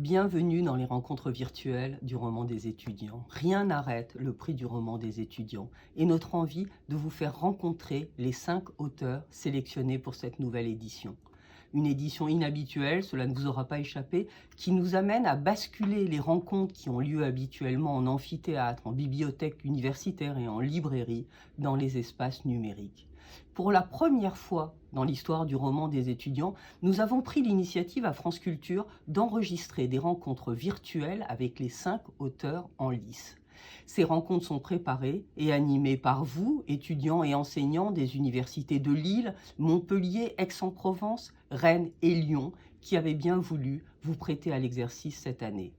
Bienvenue dans les rencontres virtuelles du roman des étudiants. Rien n'arrête le prix du roman des étudiants et notre envie de vous faire rencontrer les 5 auteurs sélectionnés pour cette nouvelle édition. Une édition inhabituelle, cela ne vous aura pas échappé, qui nous amène à basculer les rencontres qui ont lieu habituellement en amphithéâtre, en bibliothèque universitaire et en librairie dans les espaces numériques. Pour la première fois dans l'histoire du roman des étudiants, nous avons pris l'initiative à France Culture d'enregistrer des rencontres virtuelles avec les 5 auteurs en lice. Ces rencontres sont préparées et animées par vous, étudiants et enseignants des universités de Lille, Montpellier, Aix-en-Provence, Rennes et Lyon, qui avez bien voulu vous prêter à l'exercice cette année.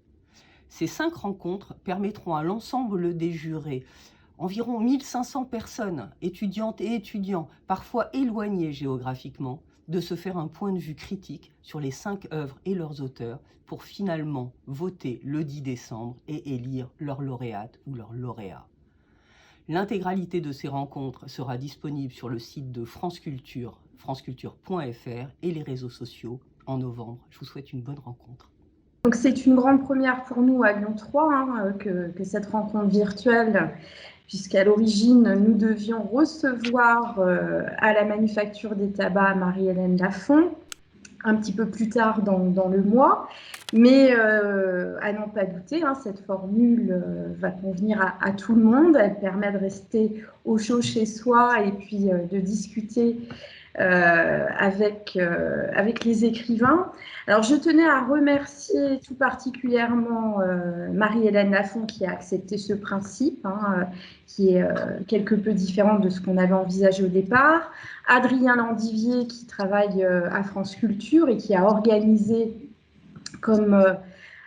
Ces 5 rencontres permettront à l'ensemble des jurés, environ 1500 personnes, étudiantes et étudiants, parfois éloignés géographiquement, de se faire un point de vue critique sur les 5 œuvres et leurs auteurs pour finalement voter le 10 décembre et élire leur lauréate ou leur lauréat. L'intégralité de ces rencontres sera disponible sur le site de France Culture, franceculture.fr et les réseaux sociaux en novembre. Je vous souhaite une bonne rencontre. Donc c'est une grande première pour nous à Lyon 3 que cette rencontre virtuelle, puisqu'à l'origine, nous devions recevoir à la Manufacture des Tabacs Marie-Hélène Lafont, un petit peu plus tard dans le mois. Mais à n'en pas douter, cette formule va convenir à tout le monde. Elle permet de rester au chaud chez soi et puis de discuter avec les écrivains. Alors, je tenais à remercier tout particulièrement Marie-Hélène Lafont qui a accepté ce principe, qui est quelque peu différent de ce qu'on avait envisagé au départ. Adrien Landivier qui travaille à France Culture et qui a organisé comme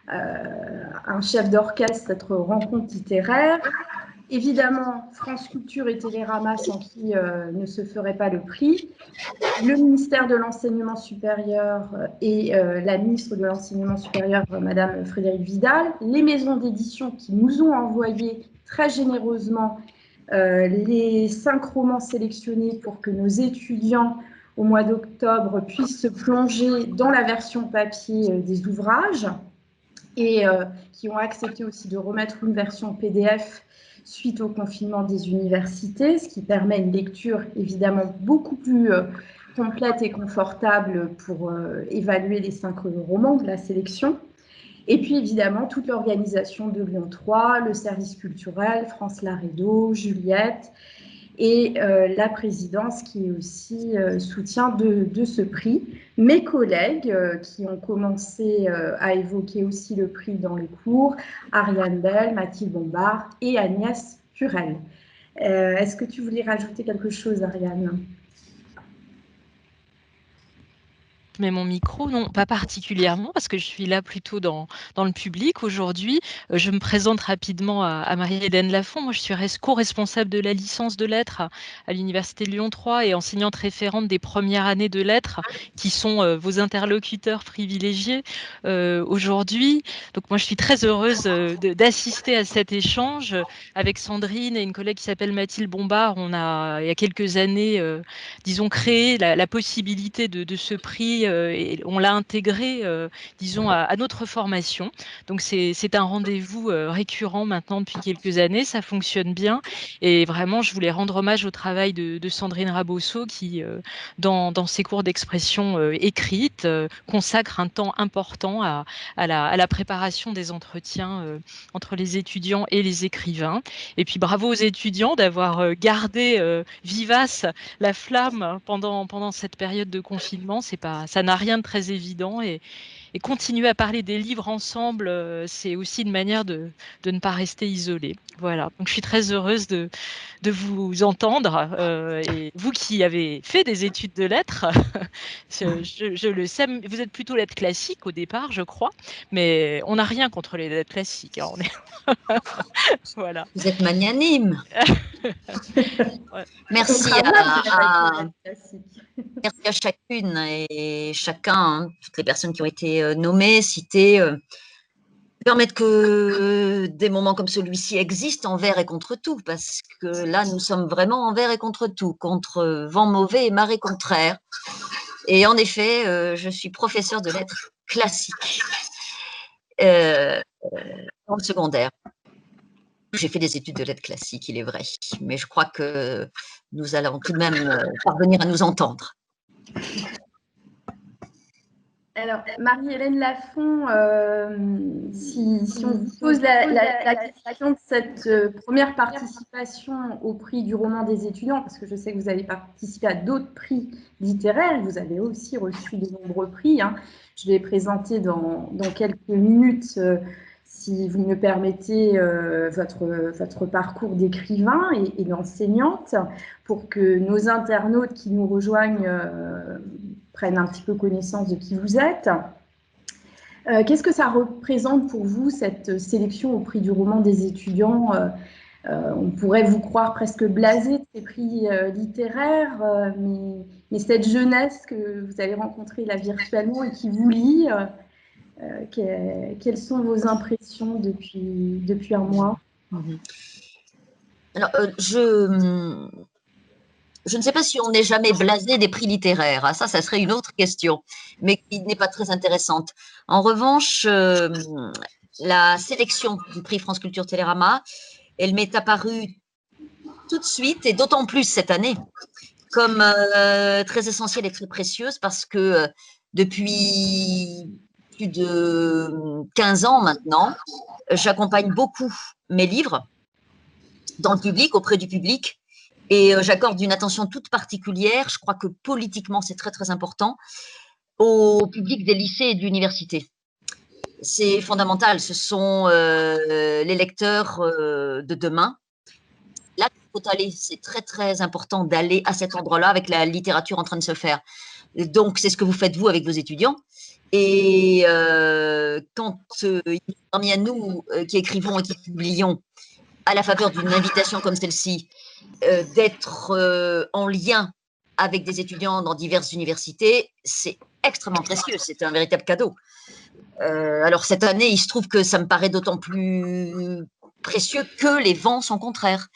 un chef d'orchestre cette rencontre littéraire. Évidemment, France Culture et Télérama sans qui ne se ferait pas le prix. Le ministère de l'Enseignement supérieur et la ministre de l'Enseignement supérieur, Madame Frédérique Vidal, les maisons d'édition qui nous ont envoyé très généreusement les 5 romans sélectionnés pour que nos étudiants, au mois d'octobre, puissent se plonger dans la version papier des ouvrages et qui ont accepté aussi de remettre une version PDF suite au confinement des universités, ce qui permet une lecture évidemment beaucoup plus complète et confortable pour évaluer les 5 romans de la sélection. Et puis évidemment, toute l'organisation de Lyon 3, le service culturel, France Laredo, Juliette et la présidence qui est aussi soutien de ce prix. Mes collègues qui ont commencé à évoquer aussi le prix dans les cours, Ariane Bell, Mathilde Bombard et Agnès Purel. Est-ce que tu voulais rajouter quelque chose, Ariane ? Mais mon micro, non, pas particulièrement, parce que je suis là plutôt dans le public aujourd'hui. Je me présente rapidement à Marie-Hélène Lafont. Moi, je suis co-responsable de la licence de lettres à l'Université de Lyon 3 et enseignante référente des premières années de lettres, qui sont vos interlocuteurs privilégiés aujourd'hui. Donc moi, je suis très heureuse d'assister à cet échange avec Sandrine et une collègue qui s'appelle Mathilde Bombard. On a, il y a quelques années, disons, créé la possibilité de ce prix et on l'a intégré, disons, à notre formation. Donc, c'est un rendez-vous récurrent maintenant depuis quelques années. Ça fonctionne bien. Et vraiment, je voulais rendre hommage au travail de Sandrine Rabosso qui, dans ses cours d'expression écrite, consacre un temps important à la préparation des entretiens entre les étudiants et les écrivains. Et puis, bravo aux étudiants d'avoir gardé vivace la flamme pendant cette période de confinement. Ça n'a rien de très évident et continuer à parler des livres ensemble, c'est aussi une manière de ne pas rester isolé. Voilà. Donc je suis très heureuse de vous entendre et vous qui avez fait des études de lettres, je le sais, vous êtes plutôt lettres classiques au départ, je crois, mais on n'a rien contre les lettres classiques. Hein, voilà. Vous êtes magnanime. Ouais. Merci à chacune et chacun, toutes les personnes qui ont été nommées, citées, permettre que des moments comme celui-ci existent envers et contre tout, parce que là, nous sommes vraiment envers et contre tout, contre vent mauvais et marée contraire. Et en effet, je suis professeure de lettres classiques. dans le secondaire. J'ai fait des études de lettres classiques, il est vrai, mais je crois que nous allons tout de même parvenir à nous entendre. Alors, Marie-Hélène Lafont, si on vous pose la question de cette première participation au prix du roman des étudiants, parce que je sais que vous avez participé à d'autres prix littéraires, vous avez aussi reçu de nombreux prix, hein. Je vais présenter dans quelques minutes, si vous me permettez, votre parcours d'écrivain et d'enseignante, pour que nos internautes qui nous rejoignent prennent un petit peu connaissance de qui vous êtes. Qu'est-ce que ça représente pour vous, cette sélection au prix du roman des étudiants? On pourrait vous croire presque blasé de ces prix littéraires, mais cette jeunesse que vous avez rencontrée là virtuellement et qui vous lit, quelles sont vos impressions depuis un mois? Alors, je ne sais pas si on n'est jamais blasé des prix littéraires, hein, ça serait une autre question, mais qui n'est pas très intéressante. En revanche, la sélection du prix France Culture Télérama, elle m'est apparue tout de suite, et d'autant plus cette année, comme très essentielle et très précieuse, parce que depuis plus de 15 ans maintenant, j'accompagne beaucoup mes livres dans le public, auprès du public, et j'accorde une attention toute particulière, je crois que politiquement c'est très très important, au public des lycées et de l'université. C'est fondamental, ce sont les lecteurs de demain. Là, il faut aller, c'est très très important d'aller à cet endroit-là avec la littérature en train de se faire. Donc c'est ce que vous faites vous avec vos étudiants. Et quand parmi nous qui écrivons et qui publions, à la faveur d'une invitation comme celle-ci, d'être en lien avec des étudiants dans diverses universités, c'est extrêmement précieux, c'est un véritable cadeau. Alors cette année, il se trouve que ça me paraît d'autant plus précieux que les vents sont contraires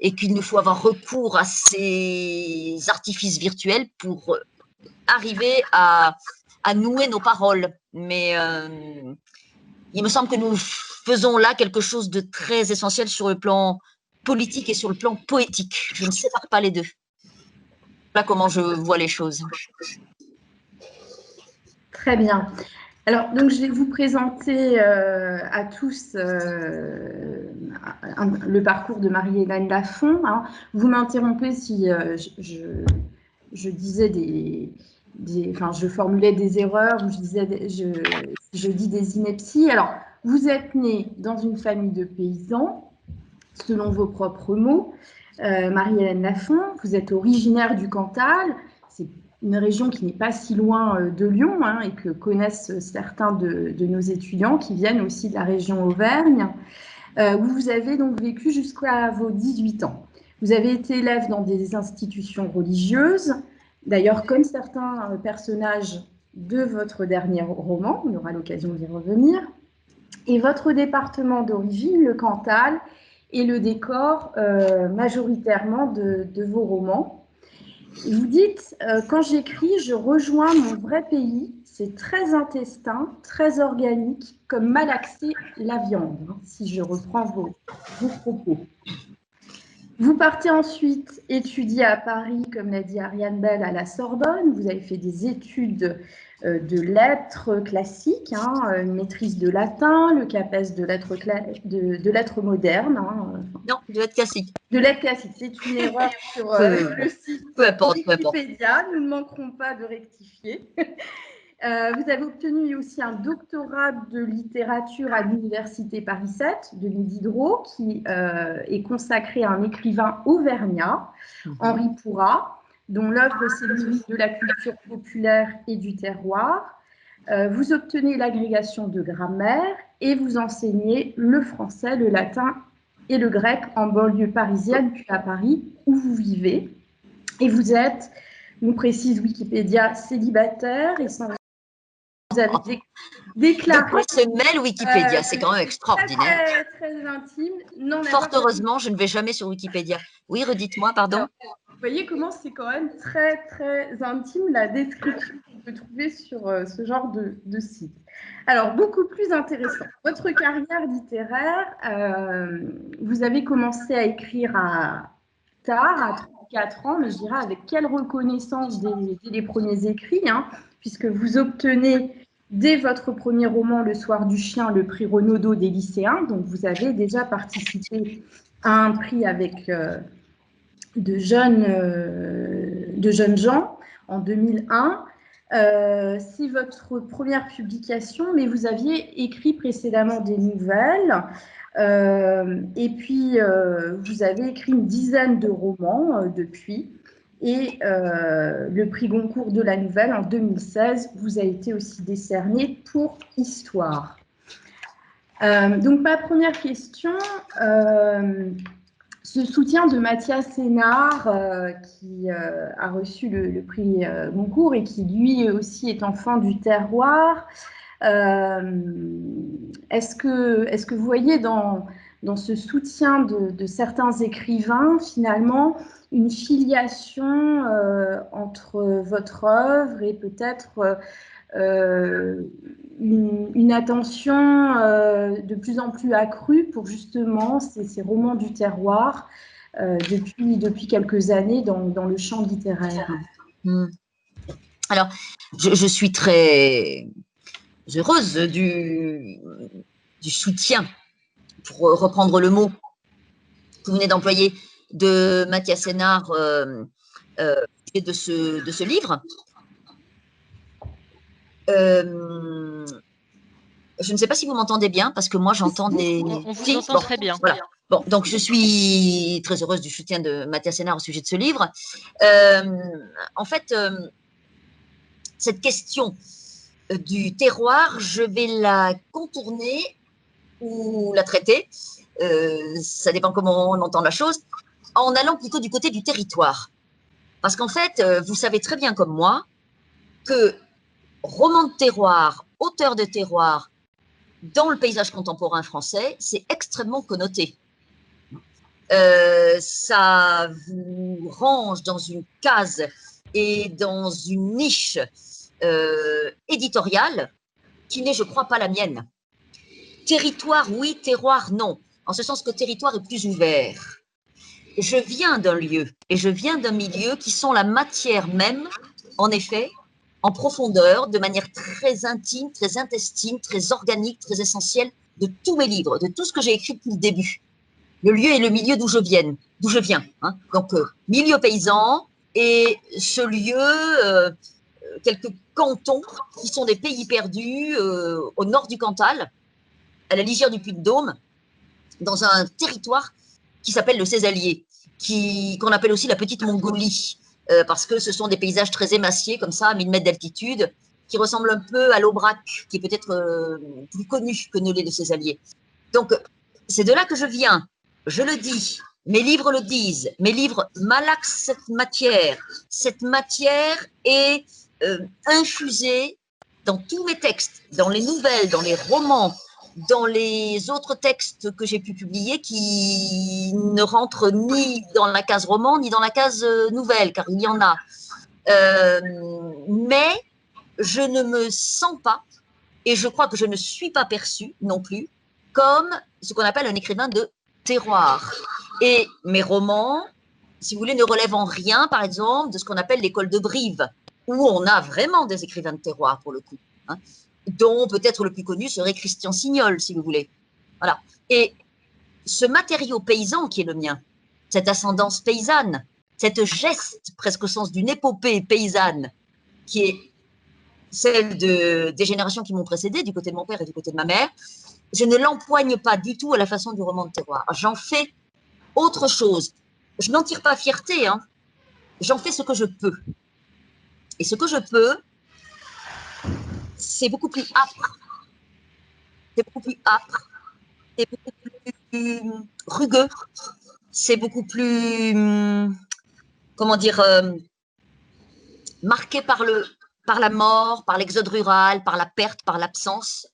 et qu'il nous faut avoir recours à ces artifices virtuels pour arriver à nouer nos paroles. Mais il me semble que nous faisons là quelque chose de très essentiel sur le plan politique et sur le plan poétique. Je ne sépare pas les deux. Voilà comment je vois les choses. Très bien. Alors, donc, je vais vous présenter à tous le parcours de Marie-Hélène Lafont, hein. Vous m'interrompez si je disais enfin, je formulais des erreurs, ou je dis des inepties. Alors, vous êtes née dans une famille de paysans, selon vos propres mots. Marie-Hélène Lafont, vous êtes originaire du Cantal. C'est une région qui n'est pas si loin de Lyon, hein, et que connaissent certains de nos étudiants qui viennent aussi de la région Auvergne, où vous avez donc vécu jusqu'à vos 18 ans. Vous avez été élève dans des institutions religieuses, d'ailleurs comme certains personnages de votre dernier roman, on aura l'occasion d'y revenir, et votre département d'origine, le Cantal, est le décor majoritairement de vos romans. Vous dites, quand j'écris, je rejoins mon vrai pays, c'est très intestin, très organique, comme malaxer la viande, hein, si je reprends vos propos. Vous partez ensuite étudier à Paris, comme l'a dit Ariane Bell, à la Sorbonne. Vous avez fait des études de lettres classiques, hein, une maîtrise de latin, le CAPES de lettres modernes. Hein, non, de lettres classiques. De lettres classiques, c'est une erreur sur le site Wikipédia. Nous ne manquerons pas de rectifier. Vous avez obtenu aussi un doctorat de littérature à l'Université Paris 7 de Diderot, qui est consacré à un écrivain auvergnat, Henri Pourrat, dont l'œuvre s'éloigne de la culture populaire et du terroir. Vous obtenez l'agrégation de grammaire et vous enseignez le français, le latin et le grec en banlieue parisienne, puis à Paris, où vous vivez. Et vous êtes, nous précise Wikipédia, célibataire et sans... Vous avez déclaré... Ce mail Wikipédia, c'est quand même extraordinaire. Très intime. Non, fort heureusement, je ne vais jamais sur Wikipédia. Oui, redites-moi, pardon. Vous voyez comment c'est quand même très, très intime la description peut trouver sur ce genre de site. Alors, beaucoup plus intéressant. Votre carrière littéraire, vous avez commencé à écrire tard, à 34 ans, mais je dirais avec quelle reconnaissance dès les premiers écrits, hein, puisque vous obtenez dès votre premier roman, Le Soir du Chien, le prix Renaudot des lycéens. Donc, vous avez déjà participé à un prix avec de jeunes gens en 2001. C'est votre première publication, mais vous aviez écrit précédemment des nouvelles. Et puis, vous avez écrit une dizaine de romans depuis. Et le prix Goncourt de la nouvelle en 2016 vous a été aussi décerné pour Histoire. Donc, ma première question, ce soutien de Mathias Sénard, qui a reçu le prix Goncourt et qui lui aussi est enfant du terroir, est-ce que vous voyez dans ce soutien de certains écrivains, finalement, une filiation entre votre œuvre et peut-être une attention de plus en plus accrue pour justement ces romans du terroir depuis quelques années dans le champ littéraire? Alors, je suis très heureuse du soutien, pour reprendre le mot que vous venez d'employer, de Mathias Sénard et de ce livre. Je ne sais pas si vous m'entendez bien, parce que moi j'entends des… On vous entend très bien. Voilà. Bon, donc je suis très heureuse du soutien de Mathias Sénard au sujet de ce livre. En fait, cette question du terroir, je vais la contourner ou la traiter, ça dépend comment on entend la chose, en allant plutôt du côté du territoire. Parce qu'en fait, vous savez très bien comme moi que roman de terroir, auteur de terroir, dans le paysage contemporain français, c'est extrêmement connoté. Ça vous range dans une case et dans une niche éditoriale qui n'est, je crois, pas la mienne. Territoire, oui, terroir, non. En ce sens que territoire est plus ouvert. Je viens d'un lieu et je viens d'un milieu qui sont la matière même, en effet, en profondeur, de manière très intime, très intestine, très organique, très essentielle, de tous mes livres, de tout ce que j'ai écrit depuis le début. Le lieu et le milieu d'où je viens. Hein. Donc, milieu paysan et ce lieu, quelques cantons qui sont des pays perdus au nord du Cantal, à la lisière du Puy-de-Dôme, dans un territoire qui s'appelle le Césalier, qu'on appelle aussi la Petite Mongolie, parce que ce sont des paysages très émaciés, comme ça, à 1000 mètres d'altitude, qui ressemblent un peu à l'Aubrac, qui est peut-être plus connu que ne l'est le Césalier. Donc, c'est de là que je viens. Je le dis, mes livres le disent, mes livres malaxent cette matière. Cette matière est infusée dans tous mes textes, dans les nouvelles, dans les romans, dans les autres textes que j'ai pu publier qui ne rentrent ni dans la case roman, ni dans la case nouvelle, car il y en a. Mais je ne me sens pas, et je crois que je ne suis pas perçue non plus, comme ce qu'on appelle un écrivain de terroir. Et mes romans, si vous voulez, ne relèvent en rien, par exemple, de ce qu'on appelle l'école de Brive, où on a vraiment des écrivains de terroir, pour le coup, hein, dont peut-être le plus connu serait Christian Signol, si vous voulez. Voilà. Et ce matériau paysan qui est le mien, cette ascendance paysanne, cette geste, presque au sens d'une épopée paysanne, qui est celle des générations qui m'ont précédé, du côté de mon père et du côté de ma mère, je ne l'empoigne pas du tout à la façon du roman de terroir. J'en fais autre chose. Je n'en tire pas fierté, hein. J'en fais ce que je peux. Et ce que je peux, c'est beaucoup plus âpre. C'est beaucoup plus âpre. C'est beaucoup plus rugueux. C'est beaucoup plus, comment dire, marqué par la mort, par l'exode rural, par la perte, par l'absence,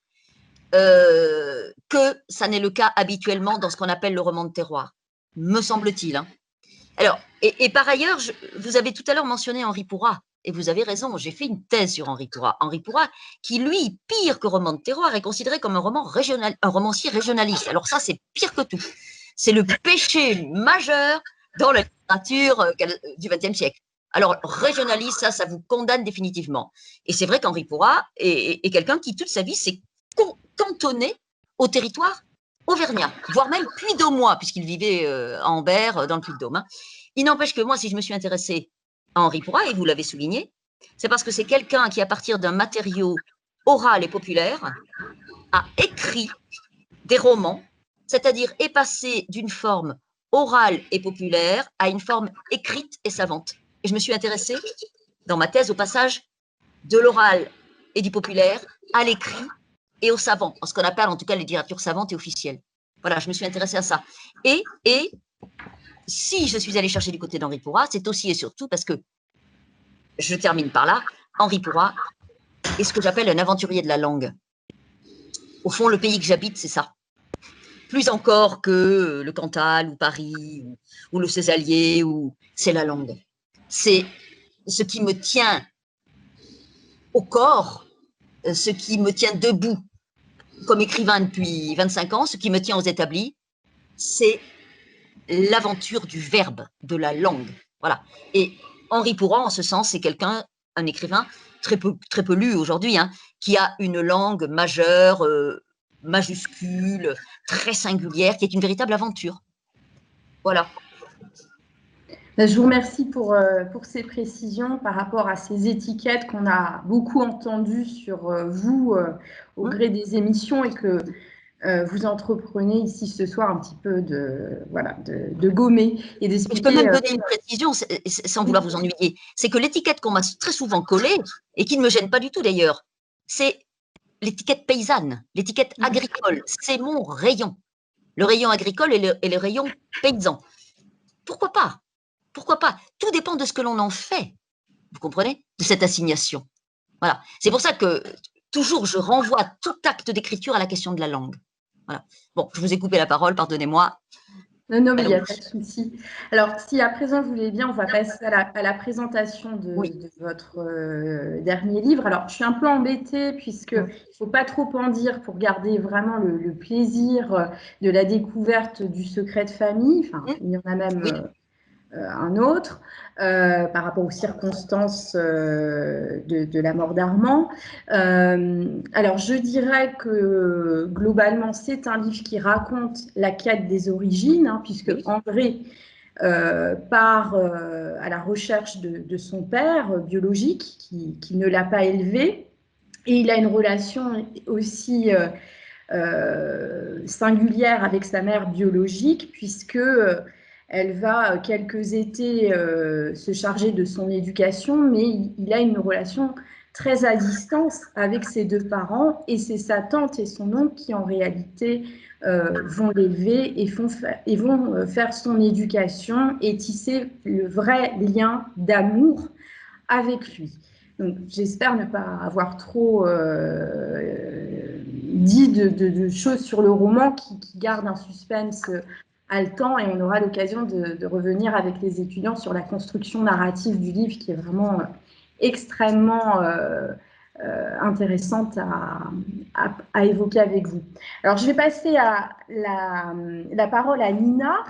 que ça n'est le cas habituellement dans ce qu'on appelle le roman de terroir, me semble-t-il. Hein. Alors, et par ailleurs, vous avez tout à l'heure mentionné Henri Pourrat, et vous avez raison, j'ai fait une thèse sur Henri Pourrat. Henri Pourrat, qui lui, pire que roman de terroir, est considéré comme un romancier régionaliste. Alors ça, c'est pire que tout. C'est le péché majeur dans la littérature du XXe siècle. Alors, régionaliste, ça vous condamne définitivement. Et c'est vrai qu'Henri Pourrat est quelqu'un qui, toute sa vie, s'est cantonné au territoire auvergnat, voire même puy-daumois, puisqu'il vivait à Ambert, dans le Puy-de-Dôme. Il n'empêche que moi, si je me suis intéressée à Henri Pourrat, et vous l'avez souligné, c'est parce que c'est quelqu'un qui, à partir d'un matériau oral et populaire, a écrit des romans, c'est-à-dire est passé d'une forme orale et populaire à une forme écrite et savante. Et je me suis intéressée, dans ma thèse, au passage de l'oral et du populaire à l'écrit et au savant, ce qu'on appelle en tout cas les littératures savantes et officielles. Voilà, je me suis intéressée à ça. Et si je suis allée chercher du côté d'Henri Pourrat, c'est aussi et surtout parce que, je termine par là, Henri Pourrat est ce que j'appelle un aventurier de la langue. Au fond, le pays que j'habite, c'est ça. Plus encore que le Cantal ou Paris ou le Césalier, c'est la langue. C'est ce qui me tient au corps, ce qui me tient debout comme écrivain depuis 25 ans, ce qui me tient aux établis, c'est l'aventure du verbe, de la langue. Voilà. Et Henri Pourrat, en ce sens, c'est un écrivain très peu lu aujourd'hui, qui a une langue majeure, majuscule, très singulière, qui est une véritable aventure. Voilà. Je vous remercie pour ces précisions par rapport à ces étiquettes qu'on a beaucoup entendues sur vous au gré des émissions et que vous entreprenez ici ce soir un petit peu de gommer et d'expliquer. Je peux même donner une précision sans vouloir vous ennuyer. C'est que l'étiquette qu'on m'a très souvent collée, et qui ne me gêne pas du tout d'ailleurs, c'est l'étiquette paysanne, l'étiquette agricole. C'est mon rayon. Le rayon agricole et le rayon paysan. Pourquoi pas? Pourquoi pas? Tout dépend de ce que l'on en fait. Vous comprenez? De cette assignation. Voilà. C'est pour ça que toujours je renvoie tout acte d'écriture à la question de la langue. Voilà. Bon, je vous ai coupé la parole, pardonnez-moi. Non, mais il n'y a pas de souci. Alors, si à présent vous voulez bien, on va passer à la présentation de votre dernier livre. Alors, je suis un peu embêtée puisqu'il ne faut pas trop en dire pour garder vraiment le plaisir de la découverte du secret de famille. Enfin, il y en a même un autre par rapport aux circonstances de la mort d'Armand. Alors, je dirais que globalement, c'est un livre qui raconte la quête des origines, puisque André part à la recherche de son père biologique, qui ne l'a pas élevé, et il a une relation aussi singulière avec sa mère biologique, puisque elle va quelques étés se charger de son éducation, mais il a une relation très à distance avec ses deux parents, et c'est sa tante et son oncle qui en réalité vont l'élever et vont faire son éducation et tisser le vrai lien d'amour avec lui. Donc, j'espère ne pas avoir trop dit de choses sur le roman qui garde un suspense haletant, et on aura l'occasion de revenir avec les étudiants sur la construction narrative du livre qui est vraiment extrêmement intéressante à évoquer avec vous. Alors, je vais passer la parole à Nina,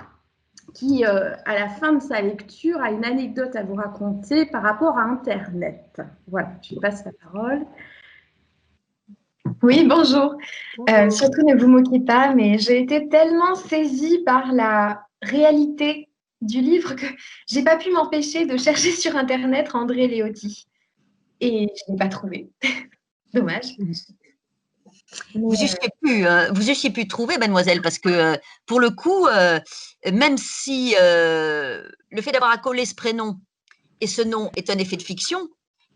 qui, à la fin de sa lecture, a une anecdote à vous raconter par rapport à Internet. Voilà, je vous passe la parole. Oui, bonjour. Surtout ne vous moquez pas, mais j'ai été tellement saisie par la réalité du livre que je n'ai pas pu m'empêcher de chercher sur Internet André Leoty. Et je n'ai pas trouvé. Dommage. Vous eussiez pu trouver, mademoiselle, parce que pour le coup, même si le fait d'avoir accolé ce prénom et ce nom est un effet de fiction,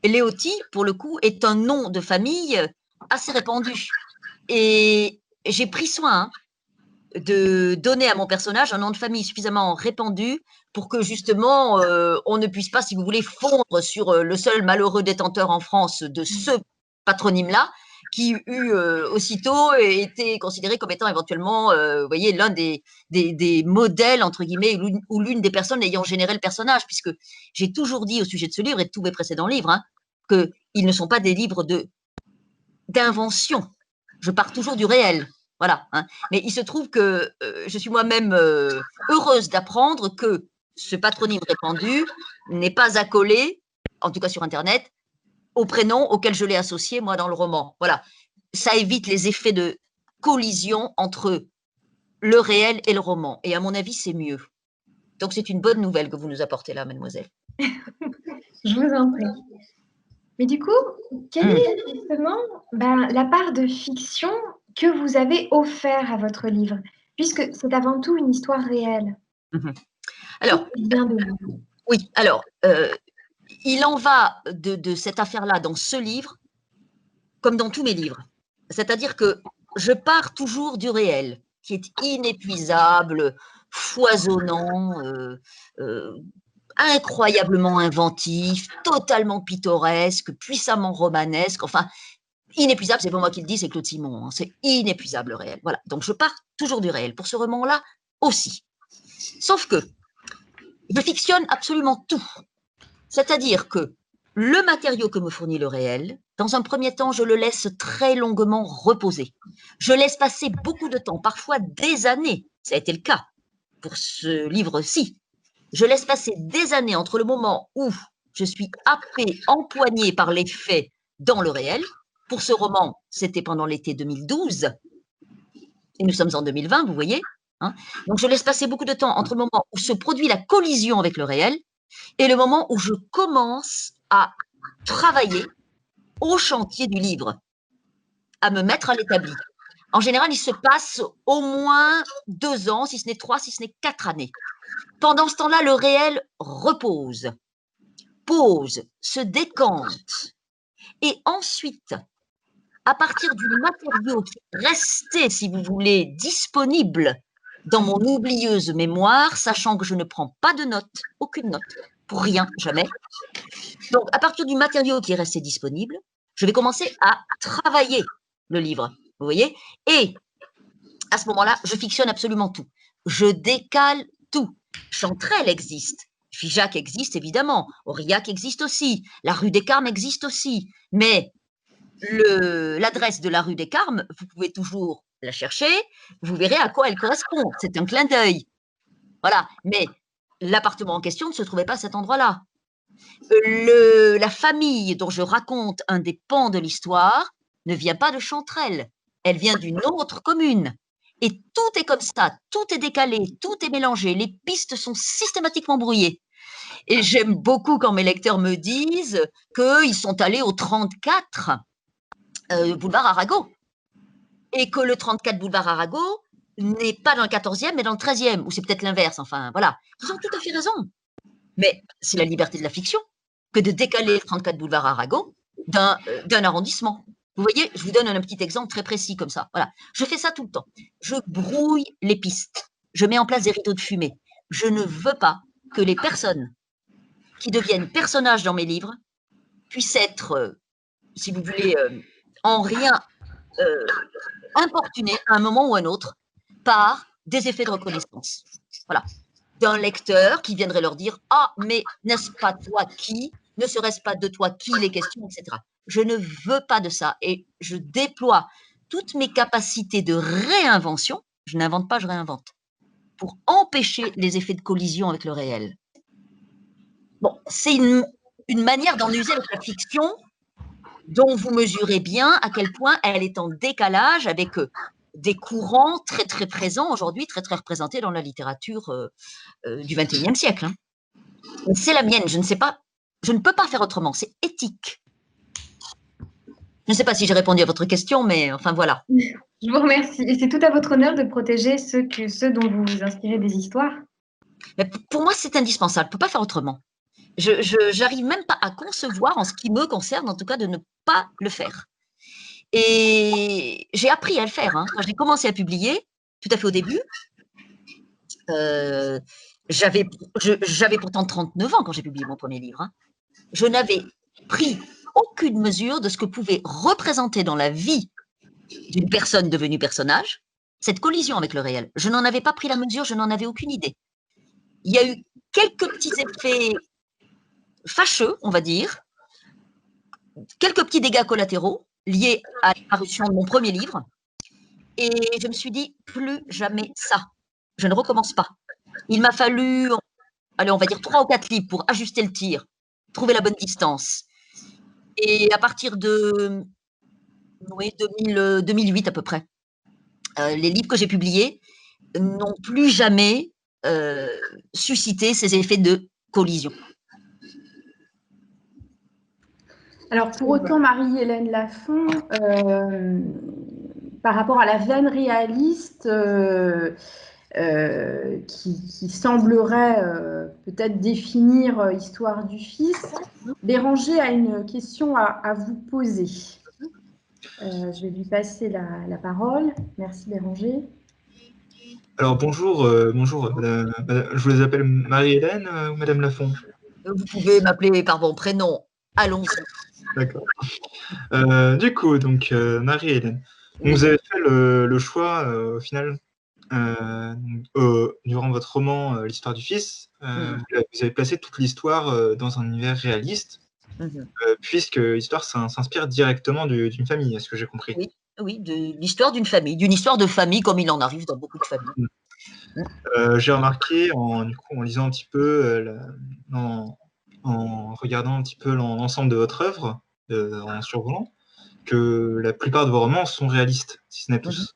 Leoty, pour le coup, est un nom de famille assez répandu. Et j'ai pris soin de donner à mon personnage un nom de famille suffisamment répandu pour que justement on ne puisse pas, si vous voulez, fondre sur le seul malheureux détenteur en France de ce patronyme-là, qui eût aussitôt été considéré comme étant éventuellement, vous voyez, l'un des modèles, entre guillemets, ou l'une des personnes ayant généré le personnage, puisque j'ai toujours dit au sujet de ce livre et de tous mes précédents livres, hein, qu'ils ne sont pas des livres d'invention. Je pars toujours du réel. Voilà. Hein. Mais il se trouve que je suis moi-même heureuse d'apprendre que ce patronyme répandu n'est pas accolé, en tout cas sur Internet, au prénom auquel je l'ai associé, moi, dans le roman. Voilà. Ça évite les effets de collision entre le réel et le roman. Et à mon avis, c'est mieux. Donc, c'est une bonne nouvelle que vous nous apportez là, mademoiselle. Je vous en prie. Mais du coup, quelle est justement la part de fiction que vous avez offert à votre livre, puisque c'est avant tout une histoire réelle? Alors, bien de vous. oui, alors, il en va de cette affaire-là dans ce livre, comme dans tous mes livres. C'est-à-dire que je pars toujours du réel, qui est inépuisable, foisonnant, incroyablement inventif, totalement pittoresque, puissamment romanesque, enfin, inépuisable, c'est pas moi qui le dis, c'est Claude Simon, hein, c'est inépuisable le réel. Voilà, donc je pars toujours du réel. Pour ce roman-là aussi. Sauf que je fictionne absolument tout. C'est-à-dire que le matériau que me fournit le réel, dans un premier temps, je le laisse très longuement reposer. Je laisse passer beaucoup de temps, parfois des années. Ça a été le cas pour ce livre-ci. Je laisse passer des années entre le moment où je suis happée, empoignée par les faits dans le réel. Pour ce roman, c'était pendant l'été 2012. Et nous sommes en 2020, vous voyez. Hein. Donc, je laisse passer beaucoup de temps entre le moment où se produit la collision avec le réel et le moment où je commence à travailler au chantier du livre, à me mettre à l'établi. En général, il se passe au moins 2 ans, si ce n'est 3, si ce n'est 4 années. Pendant ce temps-là, le réel repose, pose, se décante. Et ensuite, à partir du matériau qui est resté, si vous voulez, disponible dans mon oublieuse mémoire, sachant que je ne prends pas de notes, aucune note, pour rien, jamais. Donc, à partir du matériau qui est resté disponible, je vais commencer à travailler le livre, vous voyez. Et à ce moment-là, je fictionne absolument tout. Je décale tout. Chanterelle existe, Figeac existe évidemment, Aurillac existe aussi, la rue des Carmes existe aussi, mais l'adresse de la rue des Carmes, vous pouvez toujours la chercher, vous verrez à quoi elle correspond. C'est un clin d'œil. Voilà. Mais l'appartement en question ne se trouvait pas à cet endroit-là. La famille dont je raconte un des pans de l'histoire ne vient pas de Chanterelle. Elle vient d'une autre commune. Et tout est comme ça, tout est décalé, tout est mélangé. Les pistes sont systématiquement brouillées. Et j'aime beaucoup quand mes lecteurs me disent qu'ils sont allés au 34 boulevard Arago. Et que le 34 boulevard Arago n'est pas dans le 14e, mais dans le 13e, ou c'est peut-être l'inverse, enfin, voilà. Ils ont tout à fait raison. Mais c'est la liberté de la fiction que de décaler le 34 boulevard Arago d'un arrondissement. Vous voyez, je vous donne un petit exemple très précis comme ça. Voilà, je fais ça tout le temps. Je brouille les pistes. Je mets en place des rideaux de fumée. Je ne veux pas que les personnes qui deviennent personnages dans mes livres puissent être, si vous voulez, en rien importunés à un moment ou à un autre par des effets de reconnaissance. Voilà. D'un lecteur qui viendrait leur dire « Ah, mais n'est-ce pas toi qui, ne serait-ce pas de toi qui les questions, etc. » Je ne veux pas de ça et je déploie toutes mes capacités de réinvention, je n'invente pas, je réinvente, pour empêcher les effets de collision avec le réel. Bon, c'est une manière d'en user avec la fiction dont vous mesurez bien à quel point elle est en décalage avec des courants très très présents aujourd'hui, très très représentés dans la littérature du XXIe siècle. Hein. C'est la mienne, je ne sais pas, je ne peux pas faire autrement, c'est éthique. Je ne sais pas si j'ai répondu à votre question, mais enfin voilà. Je vous remercie. Et c'est tout à votre honneur de protéger ceux dont vous vous inspirez des histoires. Mais pour moi, c'est indispensable, je ne peux pas faire autrement. Je n'arrive même pas à concevoir, en ce qui me concerne, en tout cas, de ne pas le faire. Et j'ai appris à le faire. Hein. Quand j'ai commencé à publier, tout à fait au début, j'avais pourtant 39 ans quand j'ai publié mon premier livre. Hein. Je n'avais pris aucune mesure de ce que pouvait représenter dans la vie d'une personne devenue personnage cette collision avec le réel. Je n'en avais pas pris la mesure, je n'en avais aucune idée. Il y a eu quelques petits effets fâcheux, on va dire, quelques petits dégâts collatéraux liés à la parution de mon premier livre. Et je me suis dit, plus jamais ça. Je ne recommence pas. Il m'a fallu, allez, on va dire 3 ou 4 livres pour ajuster le tir, trouver la bonne distance. Et à partir de 2008 à peu près, les livres que j'ai publiés n'ont plus jamais suscité ces effets de collision. Alors, pour autant, Marie-Hélène Lafont, par rapport à la veine réaliste qui semblerait peut-être définir Histoire du Fils, Béranger a une question à vous poser. Je vais lui passer la parole. Merci, Béranger. Alors, bonjour, je vous appelle Marie-Hélène ou Madame Lafont? Vous pouvez m'appeler par mon prénom. Allons-y. D'accord. Du coup, donc, Marie-Hélène, vous avez fait le choix, au final, durant votre roman L'Histoire du Fils, vous avez placé toute l'histoire dans un univers réaliste, puisque l'histoire s'inspire directement d'une famille, est-ce que j'ai compris? Oui, de l'histoire d'une famille, d'une histoire de famille, comme il en arrive dans beaucoup de familles. J'ai remarqué, en lisant un petit peu, en regardant un petit peu l'ensemble de votre œuvre, en survolant, que la plupart de vos romans sont réalistes, si ce n'est tous.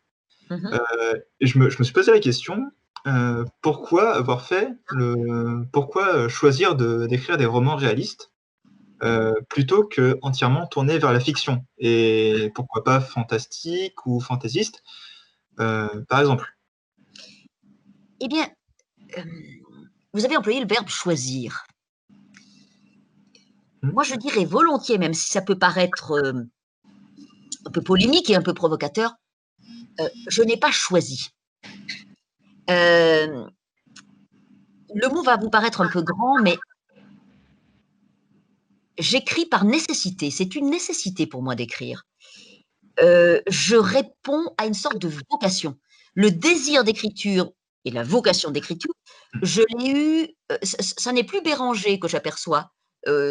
Et je me suis posé la question, pourquoi choisir d'écrire des romans réalistes plutôt que entièrement tournés vers la fiction, et pourquoi pas fantastique ou fantaisiste, par exemple? Eh bien, vous avez employé le verbe choisir. Moi, je dirais volontiers, même si ça peut paraître un peu polémique et un peu provocateur, je n'ai pas choisi. Le mot va vous paraître un peu grand, mais j'écris par nécessité. C'est une nécessité pour moi d'écrire. Je réponds à une sorte de vocation. Le désir d'écriture et la vocation d'écriture, je l'ai eu, ça n'est plus Béranger que j'aperçois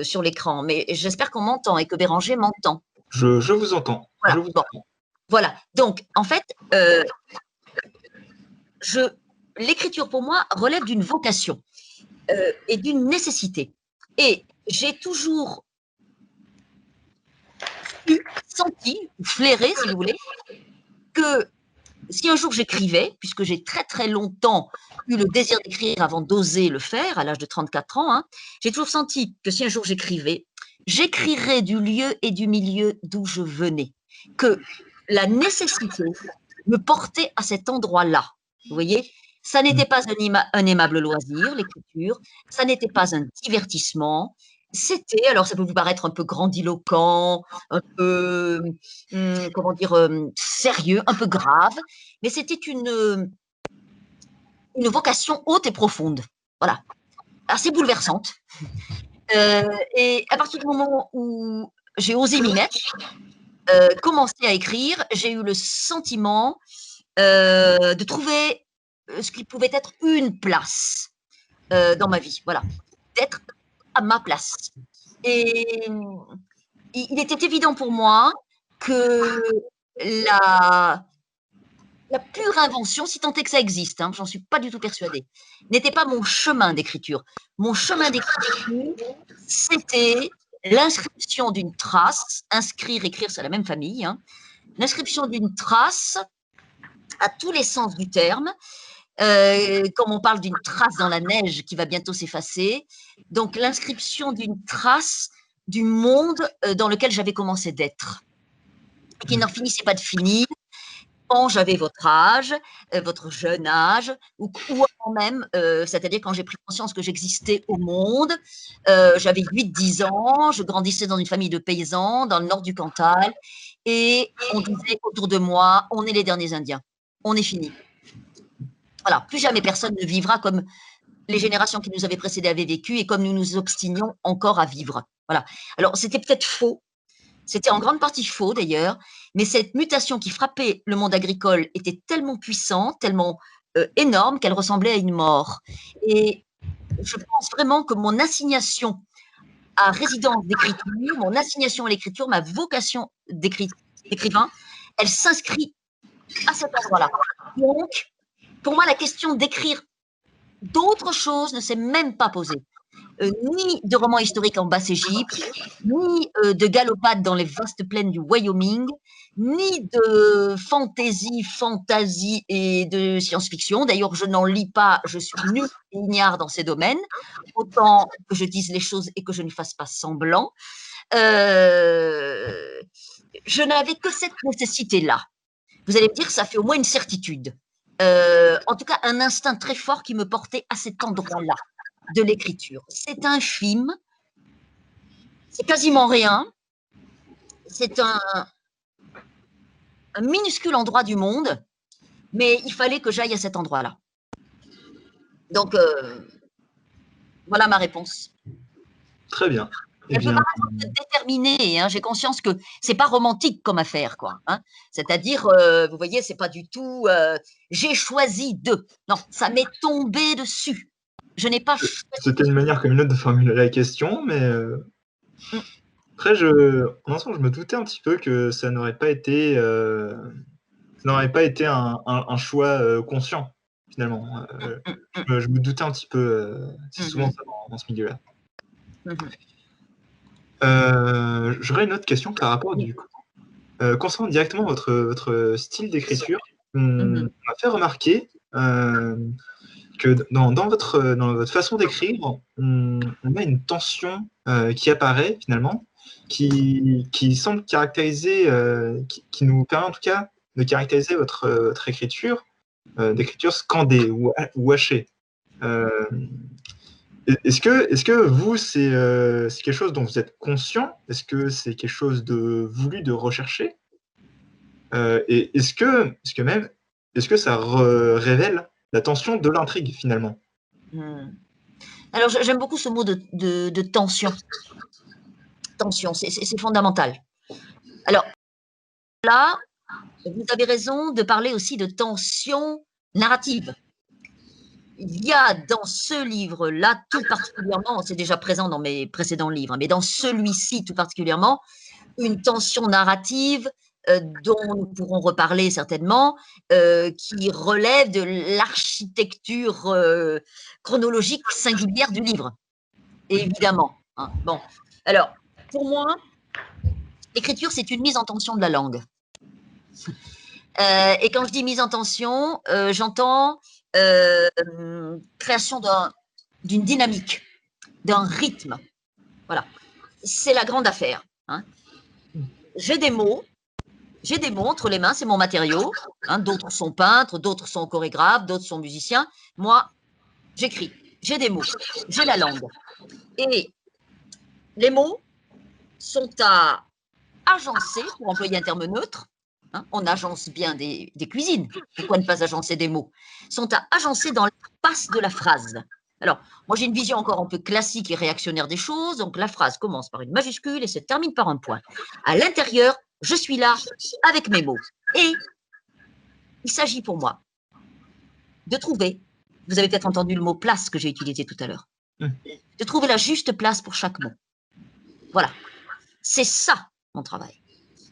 sur l'écran, mais j'espère qu'on m'entend et que Béranger m'entend. Je vous entends. Voilà. Voilà. Donc, en fait, l'écriture pour moi relève d'une vocation et d'une nécessité. Et j'ai toujours senti, flairé, si vous voulez, que si un jour j'écrivais, puisque j'ai très très longtemps eu le désir d'écrire avant d'oser le faire, à l'âge de 34 ans, hein, j'ai toujours senti que si un jour j'écrivais, j'écrirais du lieu et du milieu d'où je venais, que la nécessité me portait à cet endroit-là. Vous voyez, ça n'était pas un aimable loisir, l'écriture, ça n'était pas un divertissement, c'était, alors ça peut vous paraître un peu grandiloquent, un peu, comment dire, sérieux, un peu grave, mais c'était une vocation haute et profonde, voilà, assez bouleversante. Et à partir du moment où j'ai osé m'y mettre, commencer à écrire, j'ai eu le sentiment de trouver ce qui pouvait être une place dans ma vie, voilà, d'être à ma place. Et il était évident pour moi que la pure invention, si tant est que ça existe, hein, j'en suis pas du tout persuadée, n'était pas mon chemin d'écriture. Mon chemin d'écriture, c'était l'inscription d'une trace, inscrire, écrire, c'est la même famille, hein, l'inscription d'une trace à tous les sens du terme, comme on parle d'une trace dans la neige qui va bientôt s'effacer, donc l'inscription d'une trace du monde dans lequel j'avais commencé d'être, et qui n'en finissait pas de finir quand j'avais votre âge, votre jeune âge, ou avant même, c'est-à-dire quand j'ai pris conscience que j'existais au monde, j'avais 8-10 ans, je grandissais dans une famille de paysans dans le nord du Cantal, et on disait autour de moi, on est les derniers Indiens, on est fini. Voilà, plus jamais personne ne vivra comme les générations qui nous avaient précédés avaient vécu et comme nous nous obstinions encore à vivre. Voilà. Alors, c'était peut-être faux, C'était en grande partie faux d'ailleurs, mais cette mutation qui frappait le monde agricole était tellement puissante, tellement énorme qu'elle ressemblait à une mort. Et je pense vraiment que mon assignation à résidence d'écriture, mon assignation à l'écriture, ma vocation d'écrivain, elle s'inscrit à cet endroit-là. Donc, pour moi, la question d'écrire d'autres choses ne s'est même pas posée. Ni de romans historiques en Basse-Égypte, ni de galopade dans les vastes plaines du Wyoming, ni de fantasy et de science-fiction. D'ailleurs, je n'en lis pas, je suis nulle et ignare dans ces domaines, autant que je dise les choses et que je ne fasse pas semblant. Je n'avais que cette nécessité-là. Vous allez me dire, ça fait au moins une certitude. En tout cas, un instinct très fort qui me portait à cet endroit-là de l'écriture. C'est infime, c'est quasiment rien, c'est un minuscule endroit du monde, mais il fallait que j'aille à cet endroit-là. Donc, voilà ma réponse. Très bien. Eh Elle peut bien, paraître déterminée, hein, j'ai conscience que c'est pas romantique comme affaire, quoi. Hein. C'est-à-dire, vous voyez, c'est pas du tout j'ai choisi de. Non, ça m'est tombé dessus. Je n'ai pas choisi. c'était une manière comme une autre de formuler la question, mais après, en ensemble, je me doutais un petit peu que ça n'aurait pas été un choix conscient, finalement. Je me doutais un petit peu, c'est souvent ça dans ce milieu-là. J'aurais une autre question par rapport du coup. Concernant directement votre style d'écriture, on m'a fait remarquer que dans votre façon d'écrire, on a une tension qui apparaît finalement, qui semble caractériser, qui nous permet en tout cas de caractériser votre écriture, d'écriture scandée ou hachée. Est-ce que vous, c'est quelque chose dont vous êtes conscient? Est-ce que c'est quelque chose de voulu, de recherché? Et est-ce que ça révèle la tension de l'intrigue finalement? Alors, j'aime beaucoup ce mot de tension. Tension, c'est fondamental. Alors, là, vous avez raison de parler aussi de tension narrative. Il y a dans ce livre-là, tout particulièrement, c'est déjà présent dans mes précédents livres, mais dans celui-ci tout particulièrement, une tension narrative dont nous pourrons reparler certainement, qui relève de l'architecture chronologique singulière du livre, évidemment. Hein. Bon, alors, pour moi, l'écriture, c'est une mise en tension de la langue. Et quand je dis mise en tension, j'entends création d'une dynamique, d'un rythme. Voilà. C'est la grande affaire. Hein. J'ai des mots entre les mains, c'est mon matériau. Hein. D'autres sont peintres, d'autres sont chorégraphes, d'autres sont musiciens. Moi, j'écris. J'ai des mots, j'ai la langue. Et les mots sont à agencer, pour employer un terme neutre. Hein, on agence bien des cuisines. Pourquoi ne pas agencer des mots? Sont à agencer dans l'espace de la phrase. Alors, moi, j'ai une vision encore un peu classique et réactionnaire des choses. Donc, la phrase commence par une majuscule et se termine par un point. À l'intérieur, je suis là avec mes mots. Et il s'agit pour moi de trouver, vous avez peut-être entendu le mot place que j'ai utilisé tout à l'heure, de trouver la juste place pour chaque mot. Voilà. C'est ça, mon travail.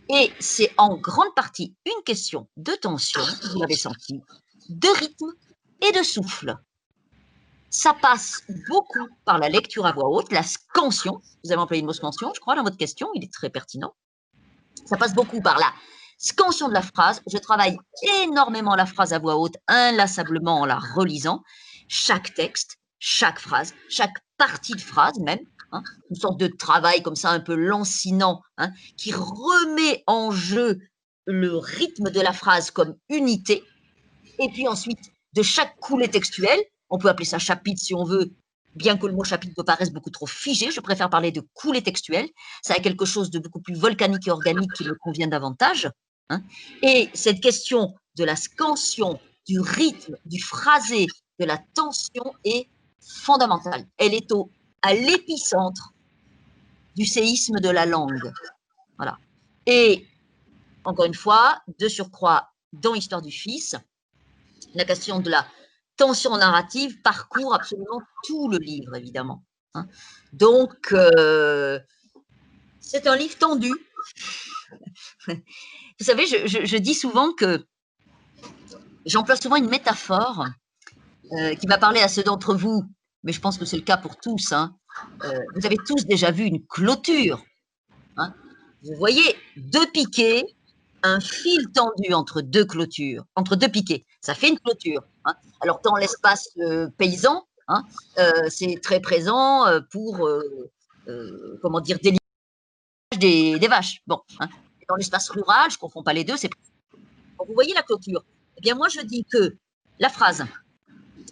Et c'est en grande partie une question de tension, vous l'avez senti, de rythme et de souffle. Ça passe beaucoup par la lecture à voix haute, la scansion. Vous avez employé le mot scansion, je crois, dans votre question, il est très pertinent. Ça passe beaucoup par la scansion de la phrase. Je travaille énormément la phrase à voix haute, inlassablement en la relisant. Chaque texte, chaque phrase, chaque partie de phrase même. Hein, une sorte de travail comme ça un peu lancinant, hein, qui remet en jeu le rythme de la phrase comme unité, et puis ensuite, de chaque coulée textuelle, on peut appeler ça chapitre si on veut, bien que le mot chapitre me paraisse beaucoup trop figé, je préfère parler de coulée textuelle, ça a quelque chose de beaucoup plus volcanique et organique qui me convient davantage, hein, et cette question de la scansion, du rythme, du phrasé, de la tension est fondamentale. Elle est à l'épicentre du séisme de la langue. Voilà. Et, encore une fois, de surcroît, dans Histoire du Fils, la question de la tension narrative parcourt absolument tout le livre, évidemment. Hein. Donc, c'est un livre tendu. Vous savez, je dis souvent que j'emploie souvent une métaphore qui va parler à ceux d'entre vous, mais je pense que c'est le cas pour tous. Hein. Vous avez tous déjà vu une clôture. Hein. Vous voyez deux piquets, un fil tendu entre deux clôtures, entre deux piquets. Ça fait une clôture. Hein. Alors, dans l'espace paysan, hein, c'est très présent pour, comment dire, délivrer des vaches. Bon, hein. Dans l'espace rural, je ne confonds pas les deux. Vous voyez la clôture. Eh bien, moi, je dis que la phrase,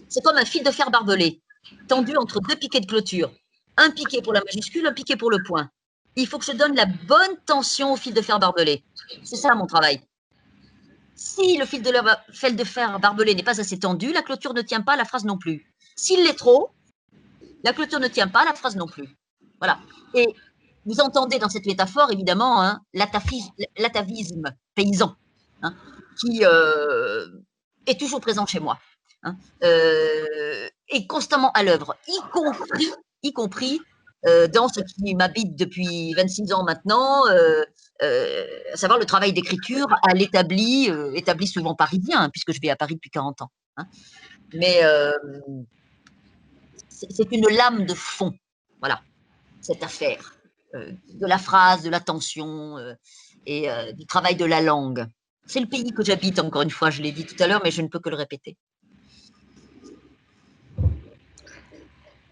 c'est comme un fil de fer barbelé, tendu entre deux piquets de clôture. Un piquet pour la majuscule, un piquet pour le point. Il faut que je donne la bonne tension au fil de fer barbelé. C'est ça mon travail. Si le fil de fer barbelé n'est pas assez tendu, la clôture ne tient pas, la phrase non plus. S'il l'est trop, la clôture ne tient pas, la phrase non plus. Voilà. Et vous entendez dans cette métaphore, évidemment, hein, l'atavisme paysan, hein, qui est toujours présent chez moi, hein, est constamment à l'œuvre, y compris dans ce qui m'habite depuis 26 ans maintenant, à savoir le travail d'écriture à l'établi, établi souvent parisien, hein, puisque je vis à Paris depuis 40 ans. Hein. Mais c'est une lame de fond, voilà, cette affaire de la phrase, de la tension et du travail de la langue. C'est le pays que j'habite, encore une fois, je l'ai dit tout à l'heure, mais je ne peux que le répéter.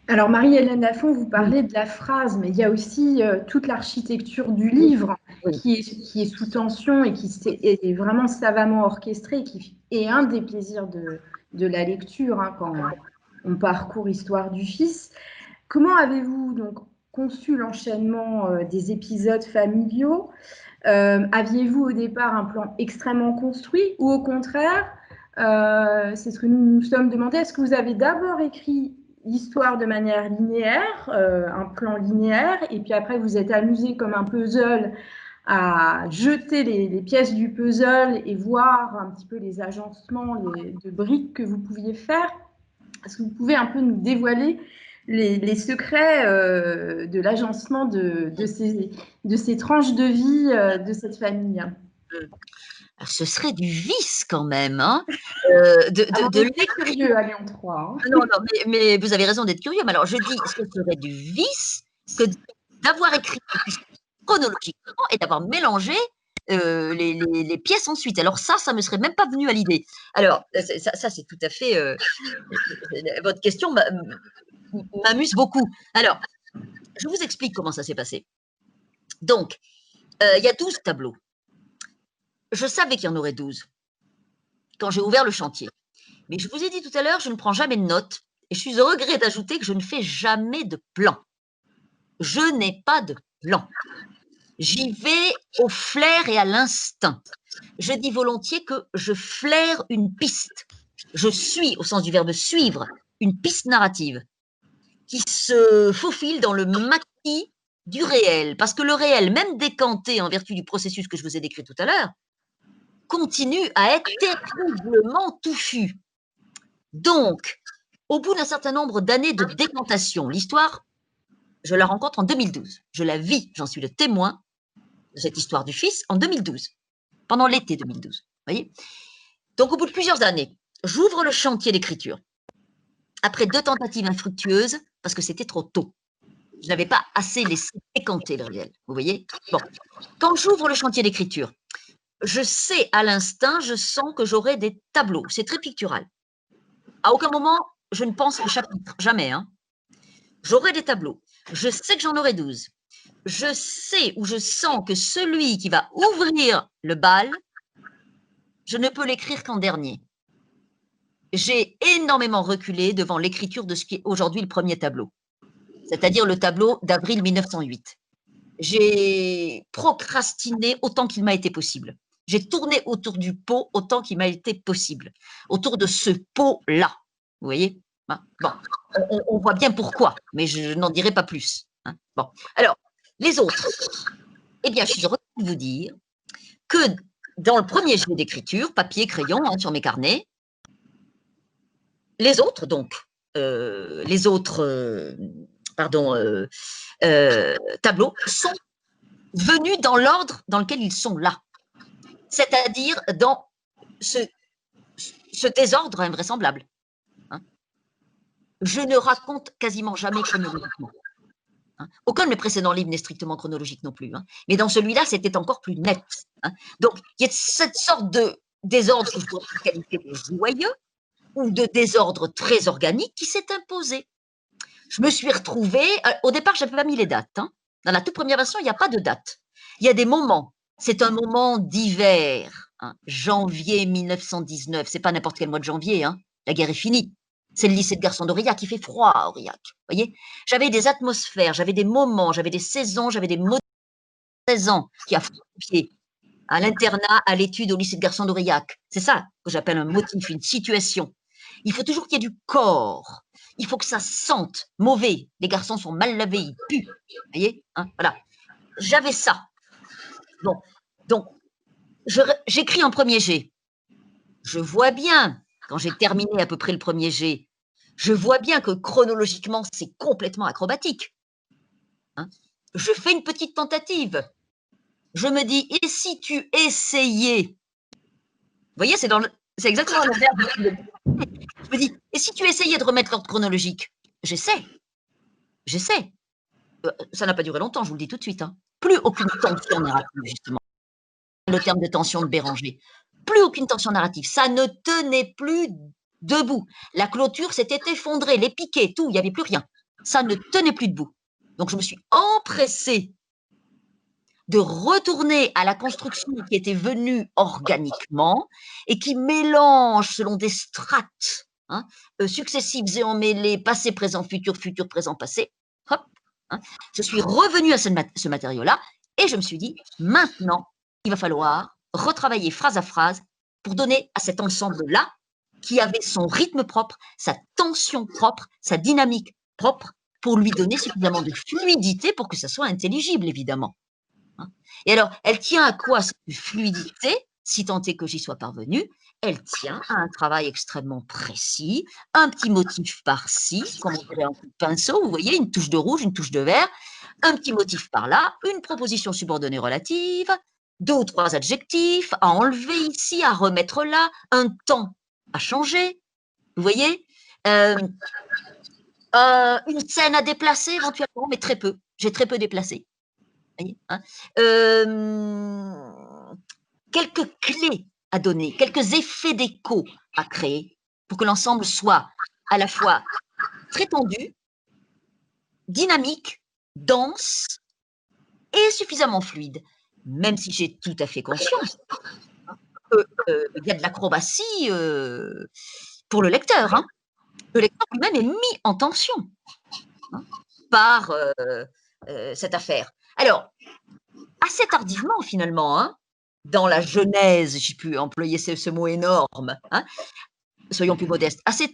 Alors, Marie-Hélène Lafon, vous parlez de la phrase, mais il y a aussi toute l'architecture du livre qui est sous tension et qui est vraiment savamment orchestrée, qui est un des plaisirs de la lecture hein, quand on parcourt Histoire du Fils. Comment avez-vous donc conçu l'enchaînement des épisodes familiaux? Aviez-vous au départ un plan extrêmement construit ou au contraire, c'est ce que nous nous sommes demandé, est-ce que vous avez d'abord écrit l'histoire de manière linéaire, un plan linéaire, et puis après vous êtes amusé comme un puzzle à jeter les pièces du puzzle et voir un petit peu les agencements de briques que vous pouviez faire? Est-ce que vous pouvez un peu nous dévoiler les secrets de l'agencement de ces tranches de vie de cette famille? Alors, ce serait du vice quand même, hein, de curieux à Lyon 3. Hein. Non, mais vous avez raison d'être curieux. Mais alors, je dis, ce serait du vice que d'avoir écrit chronologiquement et d'avoir mélangé les pièces ensuite. Alors ça me serait même pas venu à l'idée. Alors, ça c'est tout à fait… votre question m'amuse beaucoup. Alors, je vous explique comment ça s'est passé. Donc, il y a 12 tableaux. Je savais qu'il y en aurait 12 quand j'ai ouvert le chantier. Mais je vous ai dit tout à l'heure, je ne prends jamais de notes et je suis au regret d'ajouter que je ne fais jamais de plan. Je n'ai pas de plan. J'y vais au flair et à l'instinct. Je dis volontiers que je flaire une piste. Je suis, au sens du verbe suivre, une piste narrative qui se faufile dans le maquis du réel. Parce que le réel, même décanté en vertu du processus que je vous ai décrit tout à l'heure, continue à être terriblement touffu. Donc, au bout d'un certain nombre d'années de décantation, l'histoire, je la rencontre en 2012. Je la vis, j'en suis le témoin de cette Histoire du Fils en 2012, pendant l'été 2012. Voyez. Donc, au bout de plusieurs années, j'ouvre le chantier d'écriture. Après 2 tentatives infructueuses, parce que c'était trop tôt. Je n'avais pas assez laissé décanter le réel. Vous voyez. Bon. Quand j'ouvre le chantier d'écriture, je sais à l'instinct, je sens que j'aurai des tableaux. C'est très pictural. À aucun moment, je ne pense au chapitre. Jamais. Hein. J'aurai des tableaux. Je sais que j'en aurai 12. Je sais ou je sens que celui qui va ouvrir le bal, je ne peux l'écrire qu'en dernier. J'ai énormément reculé devant l'écriture de ce qui est aujourd'hui le premier tableau, c'est-à-dire le tableau d'avril 1908. J'ai procrastiné autant qu'il m'a été possible. J'ai tourné autour du pot autant qu'il m'a été possible, autour de ce pot-là. Vous voyez? Bon, on voit bien pourquoi, mais je n'en dirai pas plus. Hein. Bon, alors, les autres. Eh bien, je suis heureuse vous dire que dans le premier jet d'écriture, papier, crayon, hein, sur mes carnets, les autres, donc, tableaux sont venus dans l'ordre dans lequel ils sont là, c'est-à-dire dans ce désordre invraisemblable. Hein. Je ne raconte quasiment jamais chronologiquement. Hein. Aucun de mes précédents livres n'est strictement chronologique non plus. Hein. Mais dans celui-là, c'était encore plus net. Hein. Donc, il y a cette sorte de désordre que je pourrais qualifier de joyeux ou de désordre très organique qui s'est imposé. Je me suis retrouvée, au départ, je n'avais pas mis les dates. Hein. Dans la toute première version, il n'y a pas de date. Il y a des moments. C'est un moment d'hiver, hein, janvier 1919. C'est pas n'importe quel mois de janvier. Hein. La guerre est finie. C'est le lycée de garçons d'Aurillac. Il fait froid à Aurillac. Voyez, j'avais des atmosphères, j'avais des moments, j'avais des saisons, j'avais des mots de 16 ans qui a pied à l'internat, à l'étude au lycée de garçons d'Aurillac. C'est ça que j'appelle un motif, une situation. Il faut toujours qu'il y ait du corps. Il faut que ça sente mauvais. Les garçons sont mal lavés, ils puent. Vous voyez, hein, voilà. J'avais ça. Bon, donc, j'écris en premier jet. Je vois bien, quand j'ai terminé à peu près le premier jet, je vois bien que chronologiquement, c'est complètement acrobatique. Hein. Je fais une petite tentative. Je me dis, et si tu essayais? Vous voyez, c'est exactement le verbe. Je me dis, et si tu essayais de remettre l'ordre chronologique? J'essaie. Ça n'a pas duré longtemps, je vous le dis tout de suite. Hein. Plus aucune tension narrative, justement. Le terme de tension de Béranger. Plus aucune tension narrative. Ça ne tenait plus debout. La clôture s'était effondrée, les piquets, tout, il n'y avait plus rien. Ça ne tenait plus debout. Donc, je me suis empressée de retourner à la construction qui était venue organiquement et qui mélange selon des strates hein, successives et emmêlées, passé, présent, futur, futur, présent, passé. Hop, hein. Je suis revenue à ce matériau-là et je me suis dit, maintenant, il va falloir retravailler phrase à phrase pour donner à cet ensemble-là, qui avait son rythme propre, sa tension propre, sa dynamique propre, pour lui donner suffisamment de fluidité pour que ça soit intelligible, évidemment. Et alors, elle tient à quoi cette fluidité, si tant est que j'y sois parvenue? Elle tient à un travail extrêmement précis, un petit motif par-ci, comme on dirait un coup de pinceau, vous voyez, une touche de rouge, une touche de vert, un petit motif par-là, une proposition subordonnée relative, 2 ou 3 adjectifs à enlever ici, à remettre là, un temps à changer, vous voyez, une scène à déplacer éventuellement, mais très peu, j'ai très peu déplacé. Hein, quelques clés à donner, quelques effets d'écho à créer pour que l'ensemble soit à la fois très tendu, dynamique, dense et suffisamment fluide, même si j'ai tout à fait conscience qu'il y a de l'acrobatie pour le lecteur. Hein. Le lecteur lui-même est mis en tension hein, par cette affaire. Alors, assez tardivement, finalement, hein, dans la genèse, j'ai pu employer ce mot énorme, hein, soyons plus modestes, assez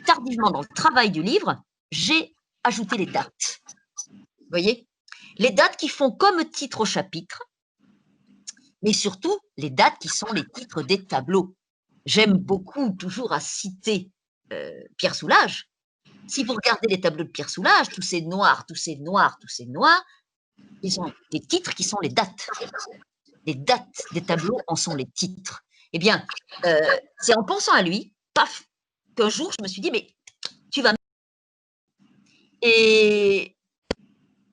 tardivement dans le travail du livre, j'ai ajouté les dates. Vous voyez? Les dates qui font comme titre au chapitre, mais surtout les dates qui sont les titres des tableaux. J'aime beaucoup toujours à citer Pierre Soulages. Si vous regardez les tableaux de Pierre Soulages, tous ces noirs, tous ces noirs, tous ces noirs, ils ont des titres qui sont les dates. Les dates des tableaux en sont les titres. Eh bien, c'est en pensant à lui, paf, qu'un jour, je me suis dit, mais tu vas... Et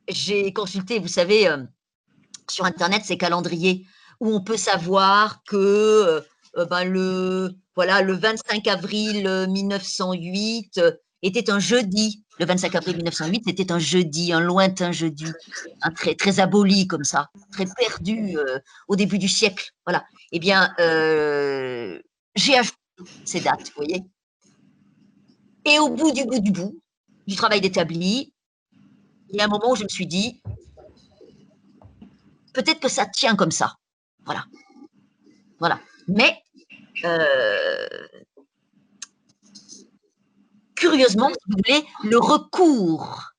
j'ai consulté, vous savez, sur Internet, ces calendriers où on peut savoir que le 25 avril 1908 était un jeudi. Le 25 avril 1908, c'était un jeudi, un lointain jeudi, un très, très aboli comme ça, très perdu au début du siècle. Voilà. Eh bien, j'ai ajouté ces dates, vous voyez. Et au bout du travail d'établi, il y a un moment où je me suis dit, peut-être que ça tient comme ça. Voilà. Voilà. Mais, curieusement, si vous voulez, le recours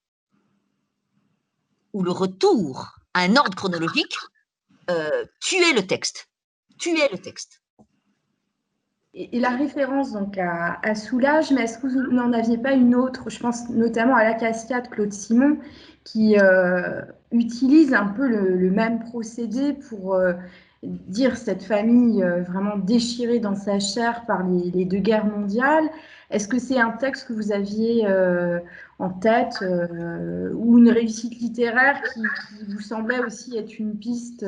ou le retour à un ordre chronologique tuer le texte. Tuer le texte. Et la référence donc à Soulages, mais est-ce que vous n'en aviez pas une autre? Je pense notamment à l'Acacia de Claude Simon, qui utilise un peu le même procédé pour dire cette famille vraiment déchirée dans sa chair par les deux guerres mondiales. Est-ce que c'est un texte que vous aviez en tête ou une réussite littéraire qui vous semblait aussi être une piste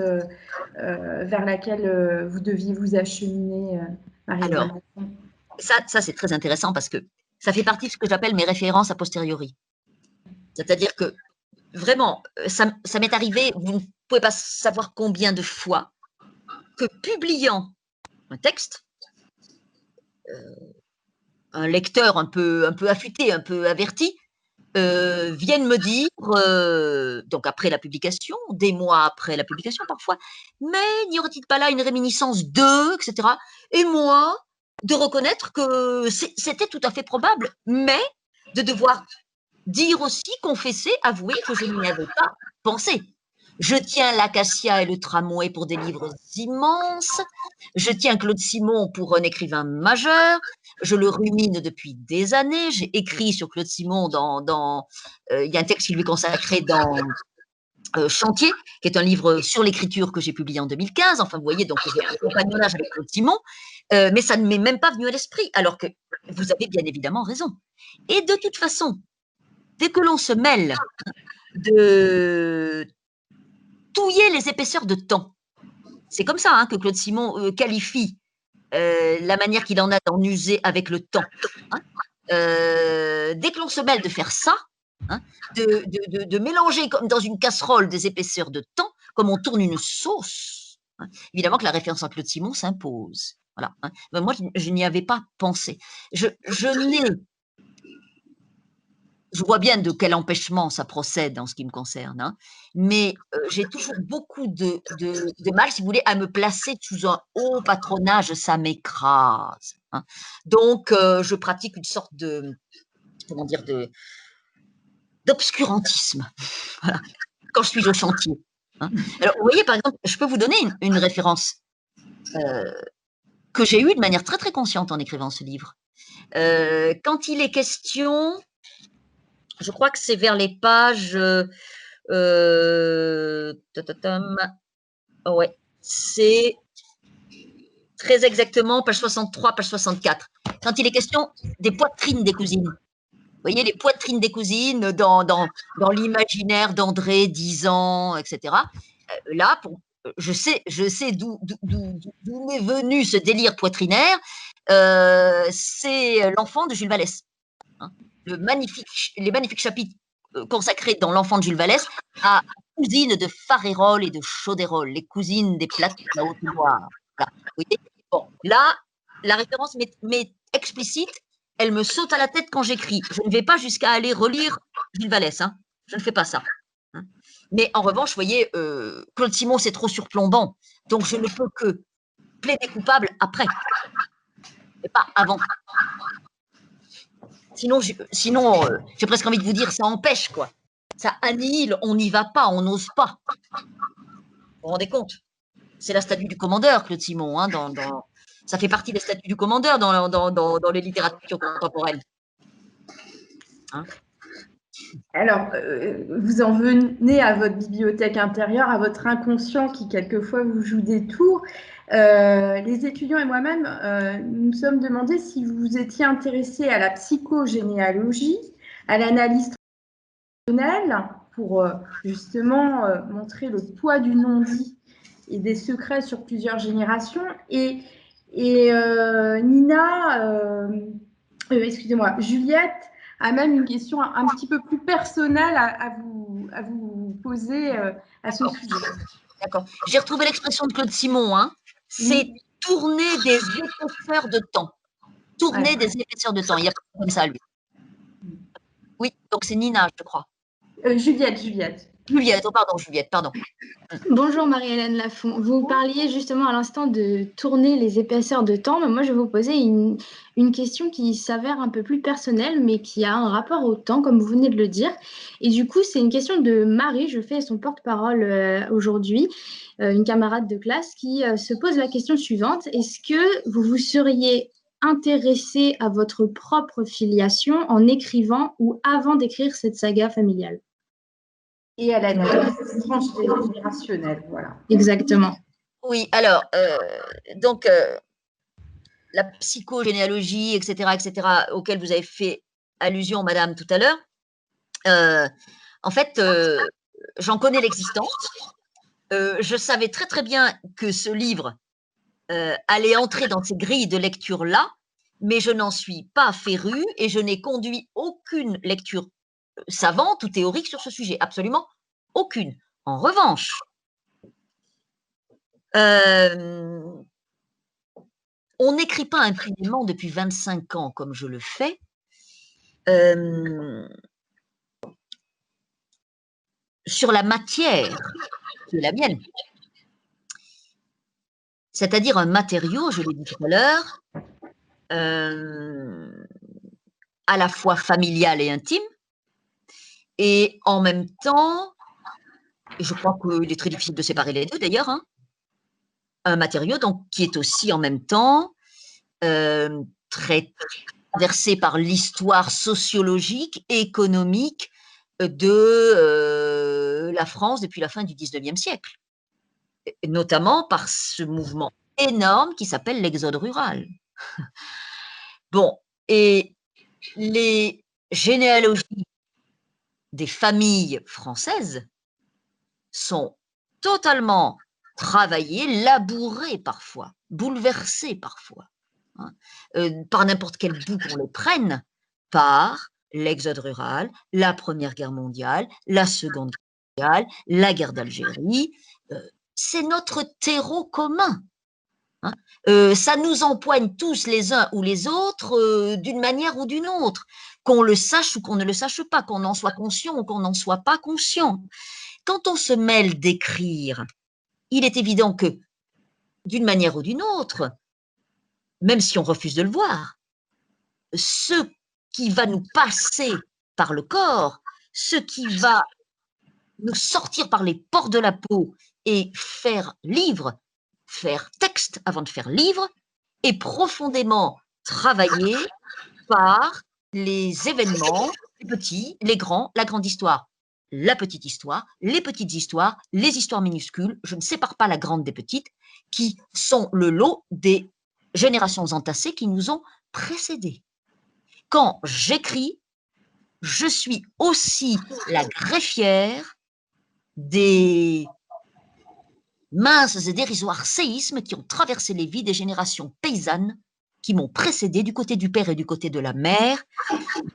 vers laquelle vous deviez vous acheminer Alors, ça c'est très intéressant parce que ça fait partie de ce que j'appelle mes références a posteriori. C'est-à-dire que vraiment, ça m'est arrivé, vous ne pouvez pas savoir combien de fois, que publiant un texte, un lecteur un peu affûté, un peu averti, vienne me dire, donc après la publication, des mois après la publication parfois, mais n'y aurait-il pas là une réminiscence de, etc. Et moi, de reconnaître que c'était tout à fait probable, mais de devoir dire aussi, confesser, avouer que je n'y avais pas pensé. Je tiens l'Acacia et le Tramway pour des livres immenses. Je tiens Claude Simon pour un écrivain majeur. Je le rumine depuis des années. J'ai écrit sur Claude Simon il y a un texte qui lui est consacré dans Chantier, qui est un livre sur l'écriture que j'ai publié en 2015. Enfin, vous voyez, donc j'ai un compagnonnage avec Claude Simon, mais ça ne m'est même pas venu à l'esprit, alors que vous avez bien évidemment raison. Et de toute façon, dès que l'on se mêle de touiller les épaisseurs de temps, c'est comme ça que Claude Simon qualifie la manière qu'il en a d'en user avec le temps. Dès que l'on se mêle de faire ça, de mélanger comme dans une casserole des épaisseurs de temps, comme on tourne une sauce, évidemment que la référence à Claude Simon s'impose. Voilà. Mais moi, je n'y avais pas pensé. Je vois bien de quel empêchement ça procède en ce qui me concerne, mais j'ai toujours beaucoup de mal, si vous voulez, à me placer sous un haut patronage, ça m'écrase. Donc, je pratique une sorte d'obscurantisme, voilà, quand je suis au chantier. Alors, vous voyez, par exemple, je peux vous donner une référence que j'ai eue de manière très très consciente en écrivant ce livre. Quand il est question, je crois que c'est vers les pages, ouais, c'est très exactement page 63, page 64. Quand il est question des poitrines des cousines. Vous voyez, les poitrines des cousines dans l'imaginaire d'André, 10 ans, etc. Là, je sais d'où m'est venu ce délire poitrinaire. C'est l'enfant de Jules Vallès. Les magnifiques chapitres consacrés dans l'enfant de Jules Vallès à cousines de Farérols et de Chaudérol, les cousines des plates de la Haute-Loire. Voilà. Vous voyez, bon, là, la référence m'est explicite. Elle me saute à la tête quand j'écris. Je ne vais pas jusqu'à aller relire Jules Vallès. Je ne fais pas ça. Mais en revanche, vous voyez, Claude Simon, c'est trop surplombant. Donc, je ne peux que plaider coupable après, et pas avant. Sinon, j'ai presque envie de vous dire, ça empêche, quoi. Ça annihile, on n'y va pas, on n'ose pas. Vous vous rendez compte? C'est la statue du commandeur, Claude Simon. Ça fait partie des statuts du commandeur dans les littératures contemporaines. Alors, vous en venez à votre bibliothèque intérieure, à votre inconscient qui quelquefois vous joue des tours. Les étudiants et moi-même, nous sommes demandés si vous étiez intéressés à la psychogénéalogie, à l'analyse traditionnelle, pour justement montrer le poids du non-dit et des secrets sur plusieurs générations. Et Nina, excusez-moi, Juliette, a même une question un petit peu plus personnelle à vous poser à ce sujet. D'accord. J'ai retrouvé l'expression de Claude Simon. C'est tourner des épaisseurs de temps. Tourner des épaisseurs de temps. Il n'y a pas comme ça, lui. Oui, donc c'est Nina, je crois. Juliette. Juliette, oh, pardon, Juliette, pardon. Bonjour Marie-Hélène Lafont. Vous parliez justement à l'instant de tourner les épaisseurs de temps, mais moi je vais vous poser une question qui s'avère un peu plus personnelle, mais qui a un rapport au temps, comme vous venez de le dire. Et du coup, c'est une question de Marie, je fais son porte-parole aujourd'hui, une camarade de classe qui se pose la question suivante. Est-ce que vous vous seriez intéressé à votre propre filiation en écrivant ou avant d'écrire cette saga familiale? Et à la tranche générationnelle, voilà. Exactement. Oui, alors, donc, la psychogénéalogie, etc., auquel vous avez fait allusion, madame, tout à l'heure, en fait, j'en connais l'existence. Je savais très, très bien que ce livre allait entrer dans ces grilles de lecture-là, mais je n'en suis pas férue et je n'ai conduit aucune lecture savante ou théorique sur ce sujet, absolument aucune. En revanche, on n'écrit pas impunément depuis 25 ans comme je le fais. Sur la matière qui est la mienne. C'est-à-dire un matériau, je l'ai dit tout à l'heure, à la fois familial et intime, et en même temps, et je crois qu'il est très difficile de séparer les deux d'ailleurs, hein, un matériau donc, qui est aussi en même temps très traversé par l'histoire sociologique et économique de la France depuis la fin du 19e siècle, notamment par ce mouvement énorme qui s'appelle l'exode rural. Bon, et les généalogies des familles françaises sont totalement travaillées, labourées parfois, bouleversées parfois, hein, par n'importe quel bout qu'on les prenne, par l'exode rural, la Première Guerre mondiale, la Seconde Guerre mondiale, la guerre d'Algérie. C'est notre terreau commun. Hein. Ça nous empoigne tous les uns ou les autres d'une manière ou d'une autre, qu'on le sache ou qu'on ne le sache pas, qu'on en soit conscient ou qu'on n'en soit pas conscient. Quand on se mêle d'écrire, il est évident que d'une manière ou d'une autre, même si on refuse de le voir, ce qui va nous passer par le corps, ce qui va nous sortir par les pores de la peau et faire livre, faire texte avant de faire livre, est profondément travaillé par les événements, les petits, les grands, la grande histoire, la petite histoire, les petites histoires, les histoires minuscules, je ne sépare pas la grande des petites, qui sont le lot des générations entassées qui nous ont précédés. Quand j'écris, je suis aussi la greffière des minces et dérisoires séismes qui ont traversé les vies des générations paysannes qui m'ont précédé du côté du père et du côté de la mère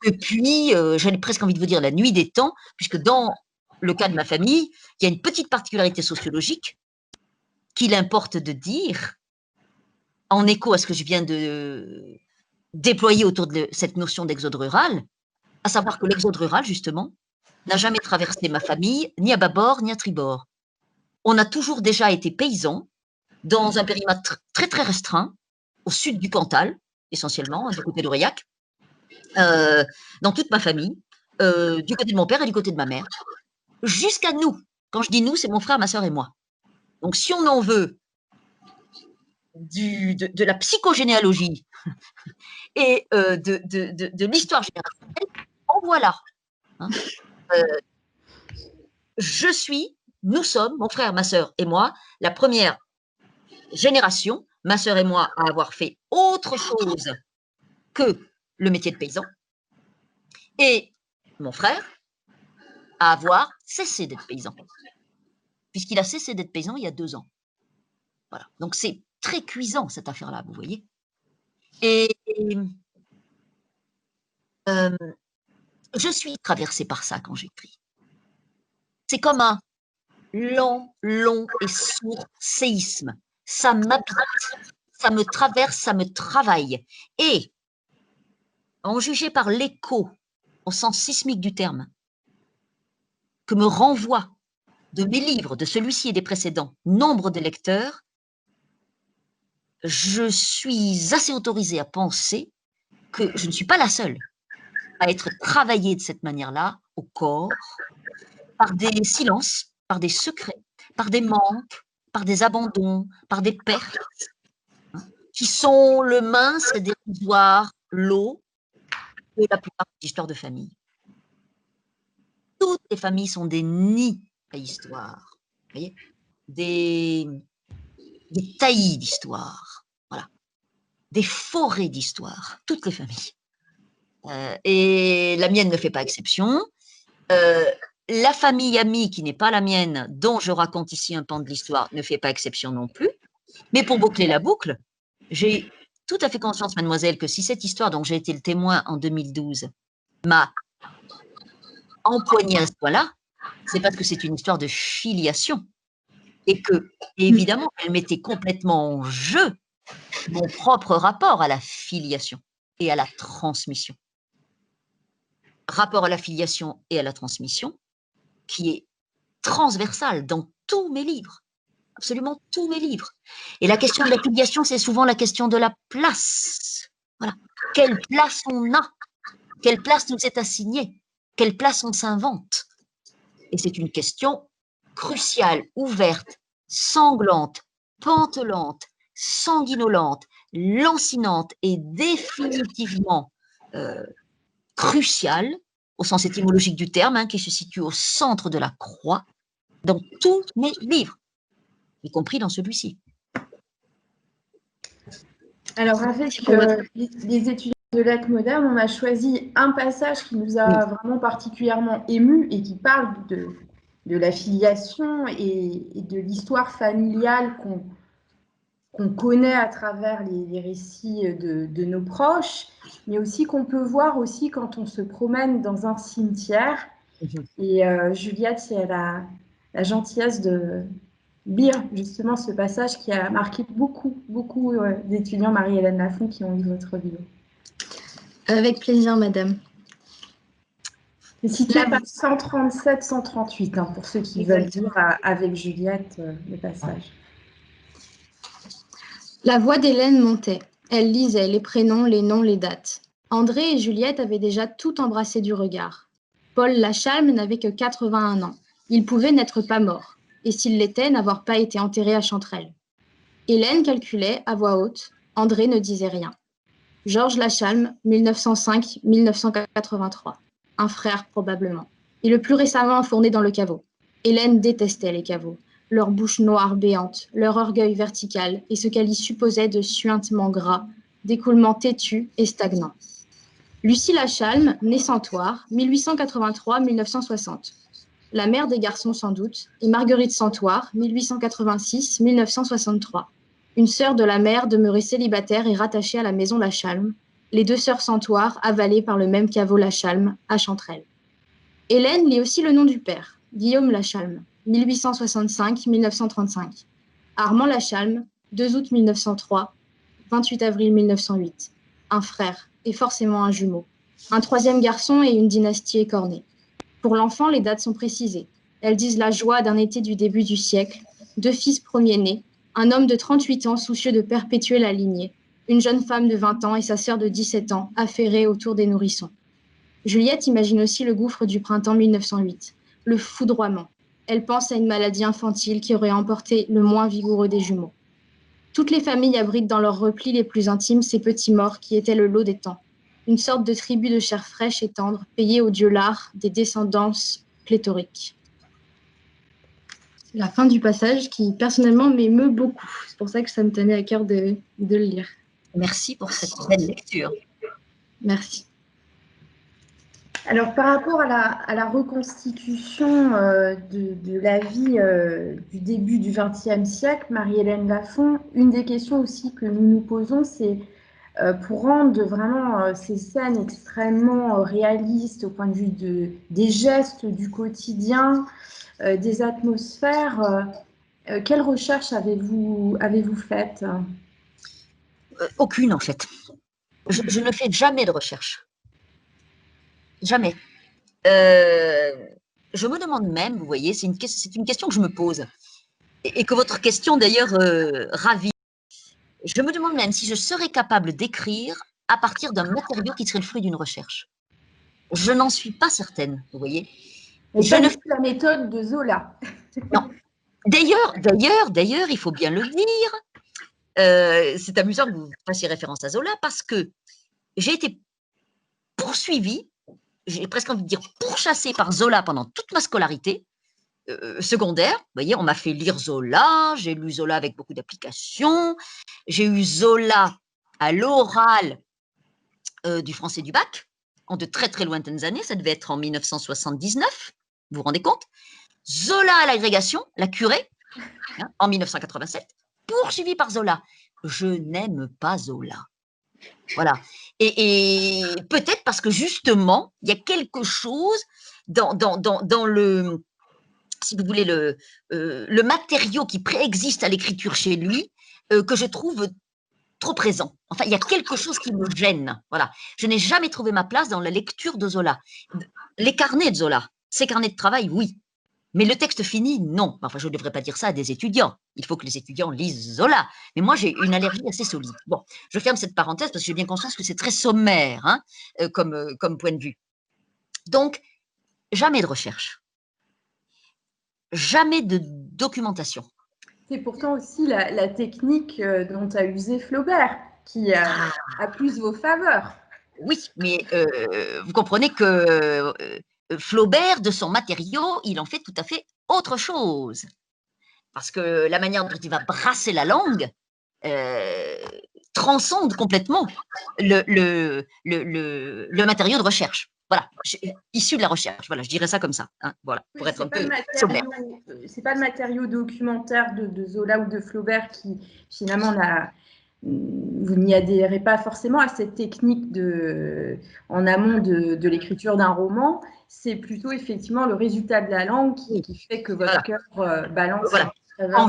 depuis, j'avais presque envie de vous dire, la nuit des temps, puisque dans le cas de ma famille, il y a une petite particularité sociologique qu'il importe de dire, en écho à ce que je viens de déployer autour de cette notion d'exode rural, à savoir que l'exode rural, justement, n'a jamais traversé ma famille, ni à bâbord, ni à tribord. On a toujours déjà été paysans dans un périmètre très, très restreint, au sud du Cantal, essentiellement, du côté d'Aurillac, dans toute ma famille, du côté de mon père et du côté de ma mère, jusqu'à nous. Quand je dis nous, c'est mon frère, ma sœur et moi. Donc, si on en veut de la psychogénéalogie et de l'histoire générationnelle, en voilà. Hein. Nous sommes, mon frère, ma sœur et moi, la première génération, ma sœur et moi, à avoir fait autre chose que le métier de paysan, et mon frère à avoir cessé d'être paysan, puisqu'il a cessé d'être paysan il y a 2 ans. Voilà. Donc c'est très cuisant cette affaire-là, vous voyez. Et je suis traversée par ça quand j'écris. C'est comme un long et sourd séisme. Ça m'habite, ça me traverse, ça me travaille. Et en juger par l'écho, au sens sismique du terme, que me renvoie de mes livres, de celui-ci et des précédents, nombre de lecteurs, je suis assez autorisée à penser que je ne suis pas la seule à être travaillée de cette manière-là, au corps, par des silences, par des secrets, par des manques, par des abandons, par des pertes, qui sont le mince et dérisoire lot de la plupart des histoires de famille. Toutes les familles sont des nids à histoire, vous voyez, des taillis d'histoire, voilà, des forêts d'histoire, toutes les familles. Et la mienne ne fait pas exception. La famille amie qui n'est pas la mienne, dont je raconte ici un pan de l'histoire, ne fait pas exception non plus. Mais pour boucler la boucle, j'ai tout à fait conscience, mademoiselle, que si cette histoire dont j'ai été le témoin en 2012 m'a empoigné à ce point-là, c'est parce que c'est une histoire de filiation. Et que, évidemment, elle mettait complètement en jeu mon propre rapport à la filiation et à la transmission. Rapport à la filiation et à la transmission qui est transversal dans tous mes livres, absolument tous mes livres. Et la question de la filiation, c'est souvent la question de la place. Voilà. Quelle place on a? Quelle place nous est assignée? Quelle place on s'invente? Et c'est une question cruciale, ouverte, sanglante, pantelante, sanguinolente, lancinante et définitivement cruciale, au sens étymologique du terme, qui se situe au centre de la croix, dans tous mes livres, y compris dans celui-ci. Alors, avec les étudiants de lettres modernes, on a choisi un passage qui nous a vraiment particulièrement émus et qui parle de la filiation et de l'histoire familiale qu'on connaît à travers les récits de nos proches, mais aussi qu'on peut voir aussi quand on se promène dans un cimetière. Et Juliette, si elle a la gentillesse de lire justement ce passage qui a marqué beaucoup d'étudiants, Marie-Hélène Lafont, qui ont lu votre livre. Avec plaisir, madame. C'est situé page 137-138, pour ceux qui veulent lire avec Juliette le passage. La voix d'Hélène montait. Elle lisait les prénoms, les noms, les dates. André et Juliette avaient déjà tout embrassé du regard. Paul Lachalme n'avait que 81 ans. Il pouvait n'être pas mort, et s'il l'était, n'avoir pas été enterré à Chanterelle. Hélène calculait à voix haute. André ne disait rien. Georges Lachalme, 1905-1983. Un frère probablement. Et le plus récemment enfourné dans le caveau. Hélène détestait les caveaux. Leur bouche noire béante, leur orgueil vertical et ce qu'elle y supposait de suintement gras, d'écoulement têtu et stagnant. Lucie Lachalme, née Santoire, 1883-1960. La mère des garçons sans doute, et Marguerite Santoire, 1886-1963. Une sœur de la mère demeurée célibataire et rattachée à la maison Lachalme, les deux sœurs Santoire avalées par le même caveau Lachalme à Chanterelle. Hélène lit aussi le nom du père, Guillaume Lachalme, 1865-1935. Armand Lachalme, 2 août 1903, 28 avril 1908. Un frère, et forcément un jumeau. Un troisième garçon et une dynastie écornée. Pour l'enfant, les dates sont précisées. Elles disent la joie d'un été du début du siècle, 2 fils premiers-nés, un homme de 38 ans soucieux de perpétuer la lignée, une jeune femme de 20 ans et sa sœur de 17 ans affairées autour des nourrissons. Juliette imagine aussi le gouffre du printemps 1908, le foudroiement. Elle pense à une maladie infantile qui aurait emporté le moins vigoureux des jumeaux. Toutes les familles abritent dans leurs replis les plus intimes ces petits morts qui étaient le lot des temps. Une sorte de tribu de chair fraîche et tendre, payée au dieu lard des descendances pléthoriques. C'est la fin du passage qui, personnellement, m'émeut beaucoup. C'est pour ça que ça me tenait à cœur de le lire. Merci pour cette belle lecture. Merci. Alors, par rapport à la reconstitution de la vie du début du XXe siècle, Marie-Hélène Lafont, une des questions aussi que nous nous posons, c'est pour rendre vraiment ces scènes extrêmement réalistes au point de vue des gestes du quotidien, des atmosphères, quelles recherches avez-vous faites? Aucune, en fait. Je ne fais jamais de recherche. Jamais. Je me demande même, vous voyez, c'est une question que je me pose, et que votre question d'ailleurs ravit. Je me demande même si je serais capable d'écrire à partir d'un matériau qui serait le fruit d'une recherche. Je n'en suis pas certaine, vous voyez. Et je ne fais la méthode de Zola. Non. D'ailleurs, il faut bien le dire. C'est amusant que vous fassiez référence à Zola parce que j'ai été poursuivie, j'ai presque envie de dire pourchassée par Zola pendant toute ma scolarité secondaire. Vous voyez, on m'a fait lire Zola, j'ai lu Zola avec beaucoup d'applications, j'ai eu Zola à l'oral du français du bac en de très très lointaines années, ça devait être en 1979, vous vous rendez compte? Zola à l'agrégation, la curée, hein, en 1987, poursuivi par Zola. Je n'aime pas Zola. Voilà. Et peut-être parce que justement, il y a quelque chose dans le, si vous voulez, le matériau qui préexiste à l'écriture chez lui, que je trouve trop présent. Enfin, il y a quelque chose qui me gêne. Voilà. Je n'ai jamais trouvé ma place dans la lecture de Zola. Les carnets de Zola, ses carnets de travail, oui. Mais le texte fini, non. Enfin, je ne devrais pas dire ça à des étudiants. Il faut que les étudiants lisent Zola. Mais moi, j'ai une allergie assez solide. Bon, je ferme cette parenthèse parce que j'ai bien conscience que c'est très sommaire hein, comme point de vue. Donc, jamais de recherche. Jamais de documentation. C'est pourtant aussi la technique dont a usé Flaubert, qui a plus vos faveurs. Oui, mais vous comprenez que Flaubert, de son matériau, il en fait tout à fait autre chose. Parce que la manière dont il va brasser la langue transcende complètement le matériau de recherche. Voilà, issu de la recherche. Voilà, je dirais ça comme ça. Hein, voilà, pour être un peu sommaire. C'est pas le matériau documentaire de Zola ou de Flaubert qui finalement vous n'y adhérez pas forcément à cette technique en amont de l'écriture d'un roman. C'est plutôt effectivement le résultat de la langue qui fait que votre cœur balance. Voilà. En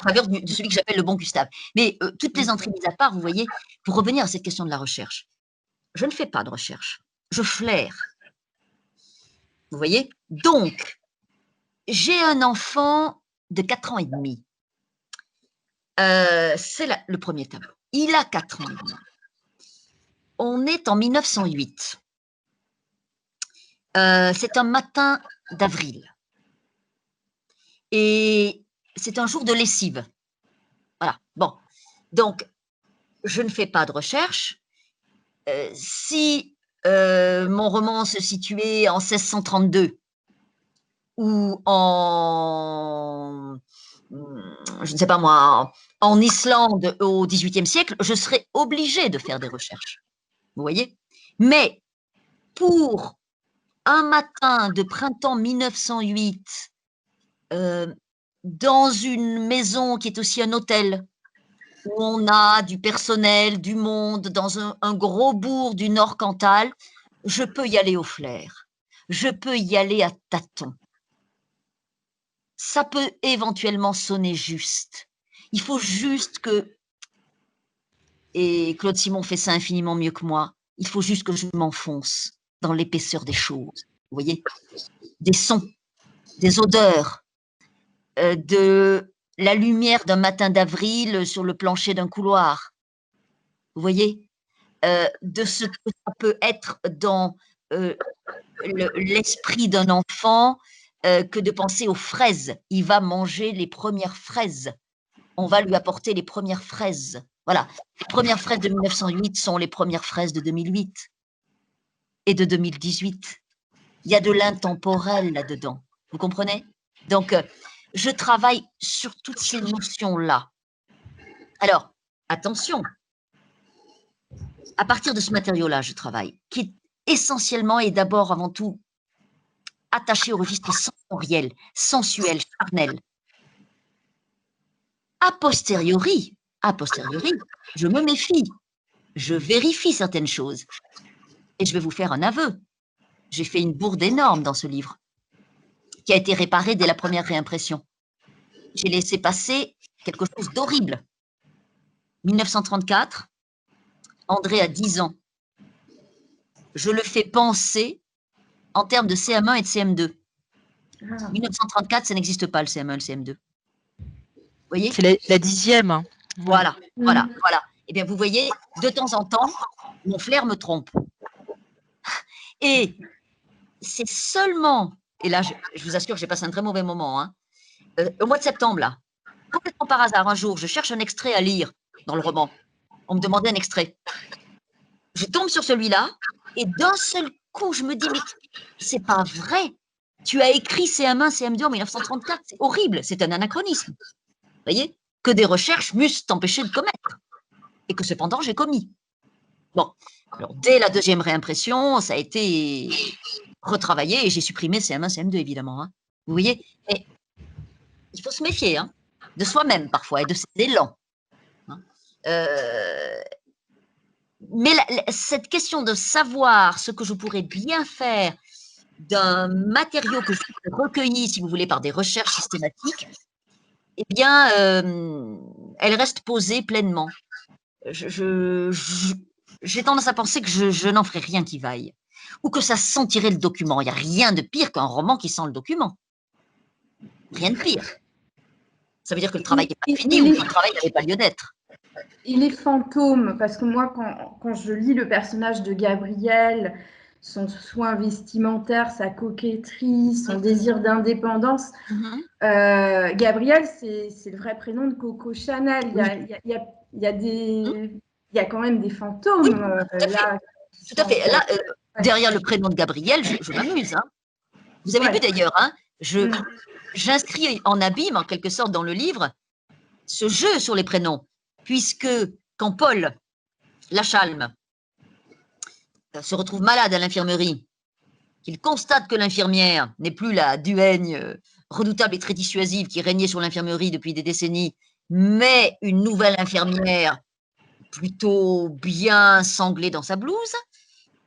faveur de celui que j'appelle le bon Gustave. Mais toutes les entrées mises à part, vous voyez, pour revenir à cette question de la recherche, je ne fais pas de recherche, je flaire. Vous voyez? Donc, j'ai un enfant de 4 ans et demi. C'est le premier tableau. Il a 4 ans et demi. On est en 1908. C'est un matin d'avril. Et c'est un jour de lessive. Voilà. Bon. Donc, je ne fais pas de recherche. Si mon roman se situait en 1632 ou en, je ne sais pas moi, en Islande au XVIIIe siècle, je serais obligée de faire des recherches. Vous voyez? Mais pour un matin de printemps 1908, dans une maison qui est aussi un hôtel, où on a du personnel, du monde, dans un gros bourg du Nord Cantal, je peux y aller au flair. Je peux y aller à tâtons. Ça peut éventuellement sonner juste. Il faut juste que, et Claude Simon fait ça infiniment mieux que moi, il faut juste que je m'enfonce dans l'épaisseur des choses. Vous voyez? Des sons, des odeurs, de la lumière d'un matin d'avril sur le plancher d'un couloir. Vous voyez? De ce que ça peut être dans l'esprit d'un enfant que de penser aux fraises. Il va manger les premières fraises. On va lui apporter les premières fraises. Voilà. Les premières fraises de 1908 sont les premières fraises de 2008 et de 2018. Il y a de l'intemporel là-dedans. Vous comprenez? Donc, je travaille sur toutes ces notions-là. Alors, attention, à partir de ce matériau-là, je travaille, qui est essentiellement et d'abord, avant tout, attaché au registre sensoriel, sensuel, charnel. A posteriori, je me méfie, je vérifie certaines choses. Et je vais vous faire un aveu. J'ai fait une bourde énorme dans ce livre, qui a été réparé dès la première réimpression. J'ai laissé passer quelque chose d'horrible. 1934, André a 10 ans. Je le fais penser en termes de CM1 et de CM2. Ah. 1934, ça n'existe pas, le CM1 et le CM2. Vous voyez? C'est la 10e. Hein. Voilà. Eh bien, vous voyez, de temps en temps, mon flair me trompe. Et c'est seulement, et là, je vous assure que j'ai passé un très mauvais moment, hein, au mois de septembre, là, complètement par hasard, un jour, je cherche un extrait à lire dans le roman. On me demandait un extrait. Je tombe sur celui-là, et d'un seul coup, je me dis, mais c'est pas vrai. Tu as écrit CM1, CM2 en 1934. C'est horrible, c'est un anachronisme. Vous voyez? Que des recherches m'eussent empêché de commettre. Et que cependant, j'ai commis. Bon, alors dès la deuxième réimpression, ça a été retravaillé et j'ai supprimé CM1, CM2, évidemment. Hein. Vous voyez? Et il faut se méfier hein, de soi-même parfois et de ses élans. Hein. Mais cette question de savoir ce que je pourrais bien faire d'un matériau que je recueilli, si vous voulez, par des recherches systématiques, eh bien, elle reste posée pleinement. J'ai tendance à penser que je n'en ferai rien qui vaille, ou que ça sentirait le document. Il n'y a rien de pire qu'un roman qui sent le document. Rien de pire. Ça veut dire que le travail n'est pas fini ou que le travail n'avait pas lieu d'être. Et les fantômes, parce que moi, quand je lis le personnage de Gabriel, son soin vestimentaire, sa coquetterie, son désir d'indépendance, Gabriel, c'est le vrai prénom de Coco Chanel. Il y a quand même des fantômes. Oui, là. Tout à fait. Là, derrière le prénom de Gabriel, je m'amuse. Hein. Vous avez vu d'ailleurs, hein, j'inscris en abîme, en quelque sorte, dans le livre, ce jeu sur les prénoms, puisque quand Paul Lachalme se retrouve malade à l'infirmerie, qu'il constate que l'infirmière n'est plus la duègne redoutable et très dissuasive qui régnait sur l'infirmerie depuis des décennies, mais une nouvelle infirmière plutôt bien sanglée dans sa blouse,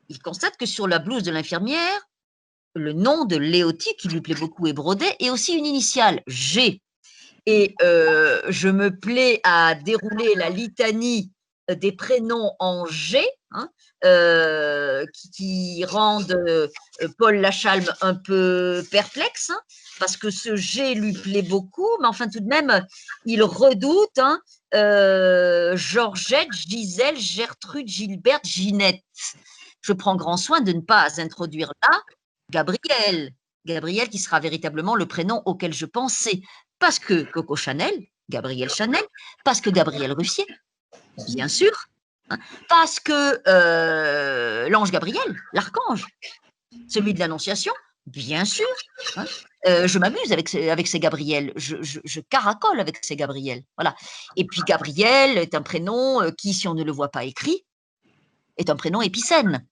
il constate que sur la blouse de l'infirmière, le nom de Léotie, qui lui plaît beaucoup, est brodé, et aussi une initiale, G. Et je me plais à dérouler la litanie des prénoms en G, hein, qui rendent Paul Lachalme un peu perplexe, hein, parce que ce G lui plaît beaucoup, mais enfin tout de même, il redoute hein, Georgette, Gisèle, Gertrude, Gilberte, Ginette. Je prends grand soin de ne pas introduire là Gabriel. Gabriel qui sera véritablement le prénom auquel je pensais. Parce que Coco Chanel, Gabriel Chanel, parce que Gabriel Russier, bien sûr, hein, parce que l'ange Gabriel, l'archange, celui de l'Annonciation, bien sûr. Hein, je m'amuse avec ces Gabriel, je caracole avec ces Gabriel. Voilà. Et puis Gabriel est un prénom qui, si on ne le voit pas écrit, est un prénom épicène.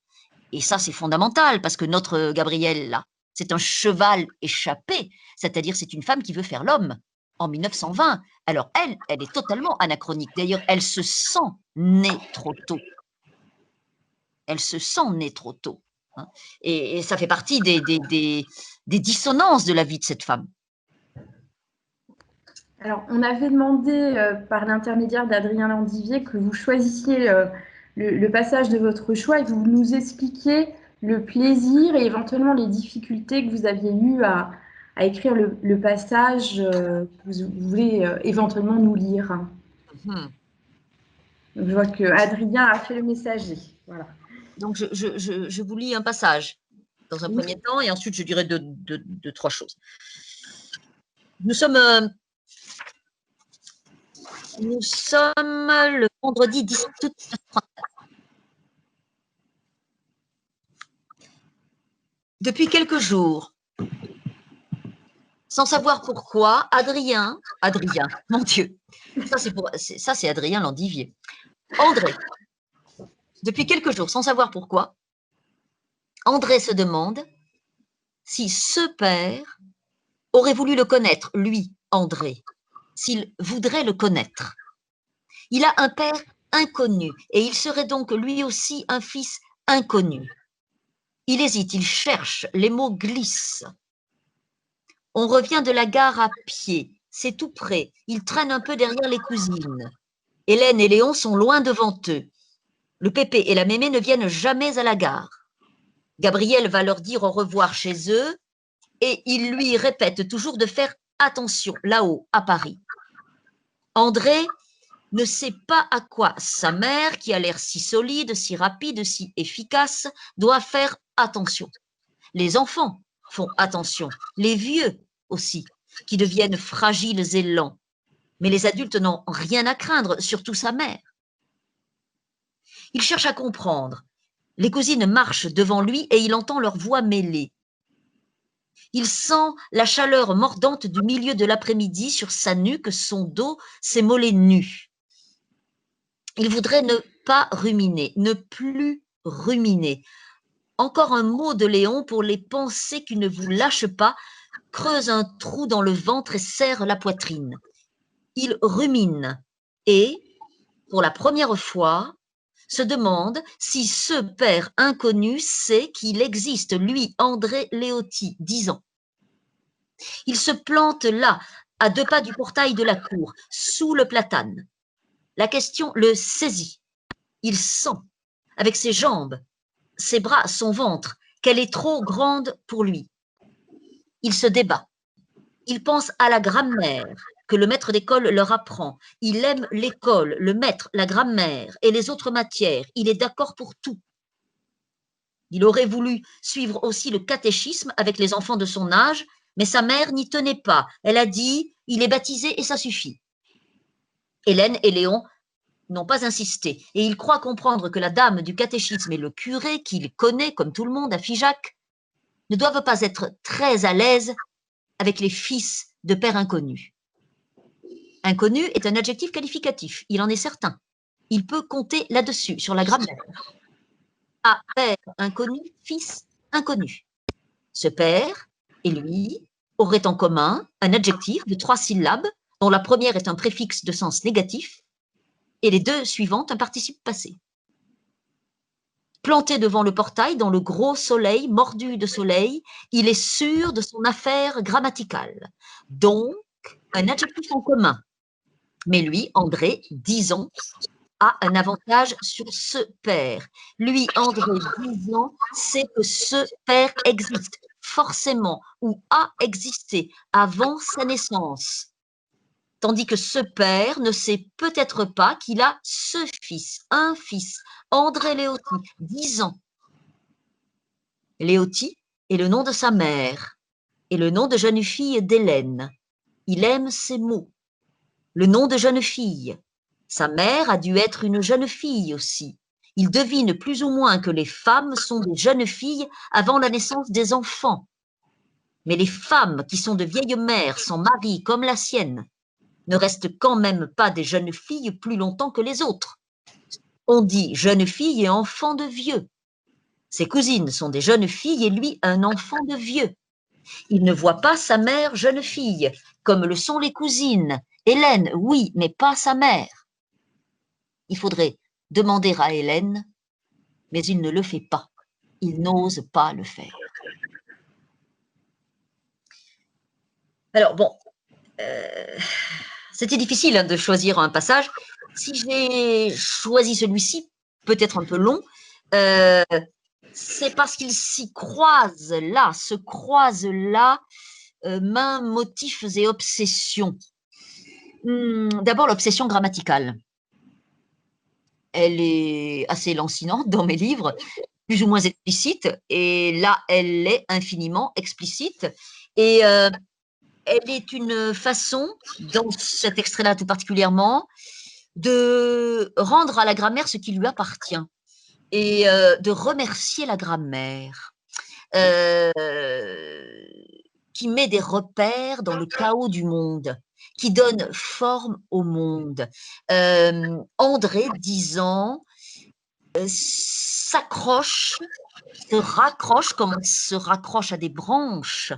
Et ça, c'est fondamental, parce que notre Gabriel, là, c'est un cheval échappé, c'est-à-dire c'est une femme qui veut faire l'homme en 1920. Alors elle est totalement anachronique. D'ailleurs, elle se sent née trop tôt. Elle se sent née trop tôt. Hein. Et ça fait partie des dissonances de la vie de cette femme. Alors, on avait demandé par l'intermédiaire d'Adrien Landivier que vous choisissiez le passage de votre choix et que vous nous expliquiez le plaisir et éventuellement les difficultés que vous aviez eues à écrire le passage que vous voulez éventuellement nous lire. Donc, je vois que Adrien a fait le messager. Voilà. Donc, je vous lis un passage dans un premier temps et ensuite je dirai deux, trois choses. Nous sommes le vendredi 17 août 1934. Depuis quelques jours, sans savoir pourquoi, Adrien, mon Dieu, ça c'est Adrien Landivier. André, depuis quelques jours, sans savoir pourquoi, André se demande si ce père aurait voulu le connaître, lui, André, s'il voudrait le connaître. Il a un père inconnu et il serait donc lui aussi un fils inconnu. Il hésite, il cherche, les mots glissent. On revient de la gare à pied, c'est tout près, il traîne un peu derrière les cousines. Hélène et Léon sont loin devant eux. Le Pépé et la Mémé ne viennent jamais à la gare. Gabriel va leur dire au revoir chez eux et il lui répète toujours de faire attention là-haut, à Paris. André ne sait pas à quoi sa mère, qui a l'air si solide, si rapide, si efficace, doit faire attention. Les enfants font attention, les vieux aussi, qui deviennent fragiles et lents. Mais les adultes n'ont rien à craindre, surtout sa mère. Il cherche à comprendre. Les cousines marchent devant lui et il entend leurs voix mêlées. Il sent la chaleur mordante du milieu de l'après-midi sur sa nuque, son dos, ses mollets nus. Il voudrait ne pas ruminer, ne plus ruminer. Encore un mot de Léon pour les pensées qui ne vous lâchent pas, creusent un trou dans le ventre et serrent la poitrine. Il rumine et, pour la première fois, se demande si ce père inconnu sait qu'il existe, lui, André Léoty, 10 ans. Il se plante là, à 2 pas du portail de la cour, sous le platane. La question le saisit. Il sent, avec ses jambes, ses bras, son ventre, qu'elle est trop grande pour lui. Il se débat. Il pense à la grammaire que le maître d'école leur apprend. Il aime l'école, le maître, la grammaire et les autres matières. Il est d'accord pour tout. Il aurait voulu suivre aussi le catéchisme avec les enfants de son âge, mais sa mère n'y tenait pas. Elle a dit « il est baptisé et ça suffit ». Hélène et Léon n'ont pas insisté, et il croit comprendre que la dame du catéchisme et le curé, qu'il connaît comme tout le monde à Figeac, ne doivent pas être très à l'aise avec les fils de pères inconnus. Inconnu est un adjectif qualificatif, il en est certain. Il peut compter là-dessus, sur la grammaire. À père inconnu, fils inconnu. Ce père et lui auraient en commun un adjectif de 3 syllabes, dont la première est un préfixe de sens négatif, et les 2 suivantes un participe passé. Planté devant le portail, dans le gros soleil, mordu de soleil, il est sûr de son affaire grammaticale. Donc, un adjectif en commun. Mais lui, André, 10 ans, a un avantage sur ce père. Lui, André, 10 ans, sait que ce père existe forcément ou a existé avant sa naissance. Tandis que ce père ne sait peut-être pas qu'il a ce fils, un fils, André Léoty, 10 ans. Léoty est le nom de sa mère et le nom de jeune fille d'Hélène. Il aime ces mots. Le nom de jeune fille. Sa mère a dû être une jeune fille aussi. Il devine plus ou moins que les femmes sont des jeunes filles avant la naissance des enfants. Mais les femmes qui sont de vieilles mères, sans mari comme la sienne, ne restent quand même pas des jeunes filles plus longtemps que les autres. On dit jeune fille et enfant de vieux. Ses cousines sont des jeunes filles et lui un enfant de vieux. Il ne voit pas sa mère jeune fille, comme le sont les cousines. Hélène, oui, mais pas sa mère. Il faudrait demander à Hélène, mais il ne le fait pas. Il n'ose pas le faire. Alors bon, c'était difficile de choisir un passage. Si j'ai choisi celui-ci, peut-être un peu long, c'est parce qu'il s'y croise là, se croise là, mains, motifs et obsessions. D'abord, l'obsession grammaticale. Elle est assez lancinante dans mes livres, plus ou moins explicite, et là, elle est infiniment explicite. Et elle est une façon, dans cet extrait-là tout particulièrement, de rendre à la grammaire ce qui lui appartient et de remercier la grammaire, qui met des repères dans le chaos du monde, qui donne forme au monde. André, 10 ans, s'accroche, se raccroche comme on se raccroche à des branches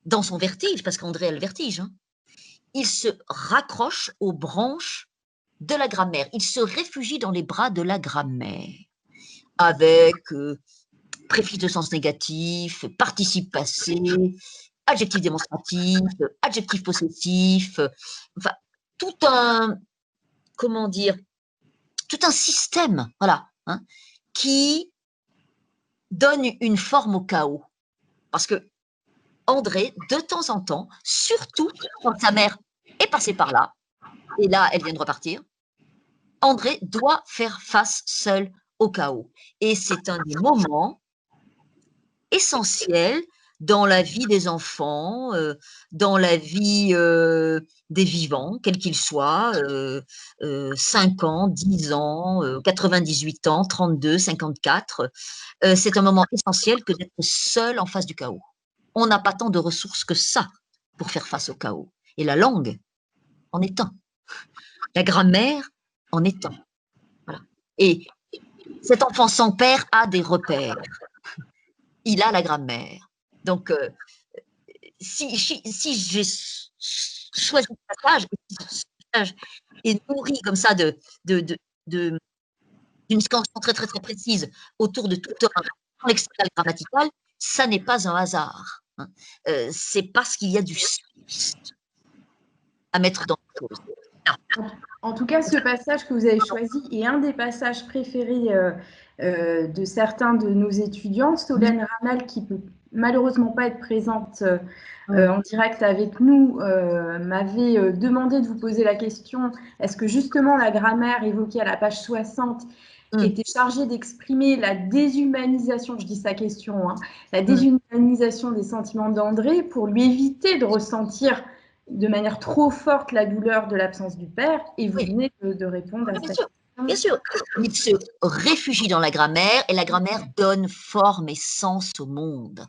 dans son vertige, parce qu'André a le vertige, hein. Il se raccroche aux branches de la grammaire. Il se réfugie dans les bras de la grammaire avec préfixe de sens négatif, participe passé, adjectif démonstratif, adjectif possessif, enfin, tout un, comment dire, tout un système, voilà, hein, qui donne une forme au chaos. Parce que André, de temps en temps, surtout quand sa mère est passée par là, et là, elle vient de repartir, André doit faire face seul au chaos. Et c'est un des moments essentiels dans la vie des enfants, dans la vie des vivants, quels qu'ils soient, 5 ans, 10 ans, 98 ans, 32, 54. C'est un moment essentiel que d'être seul en face du chaos. On n'a pas tant de ressources que ça pour faire face au chaos. Et la langue en est un. La grammaire en est un. Voilà. Et cet enfant sans père a des repères. Il a la grammaire. Donc, si j'ai choisi ce passage et nourri comme ça d'une séquence très, très, très précise autour de tout un lexical grammatical, ça n'est pas un hasard. Hein. C'est parce qu'il y a du sens à mettre dans les choses. En tout cas, ce passage que vous avez choisi est un des passages préférés de certains de nos étudiants. Solène Ramel, qui peut malheureusement pas être présente en direct avec nous, m'avait demandé de vous poser la question, est-ce que justement la grammaire évoquée à la page 60 était chargée d'exprimer la déshumanisation, je dis sa question, hein, la déshumanisation des sentiments d'André pour lui éviter de ressentir de manière trop forte la douleur de l'absence du père, et vous venez de répondre à cette question. Bien sûr, il se réfugie dans la grammaire et la grammaire donne forme et sens au monde.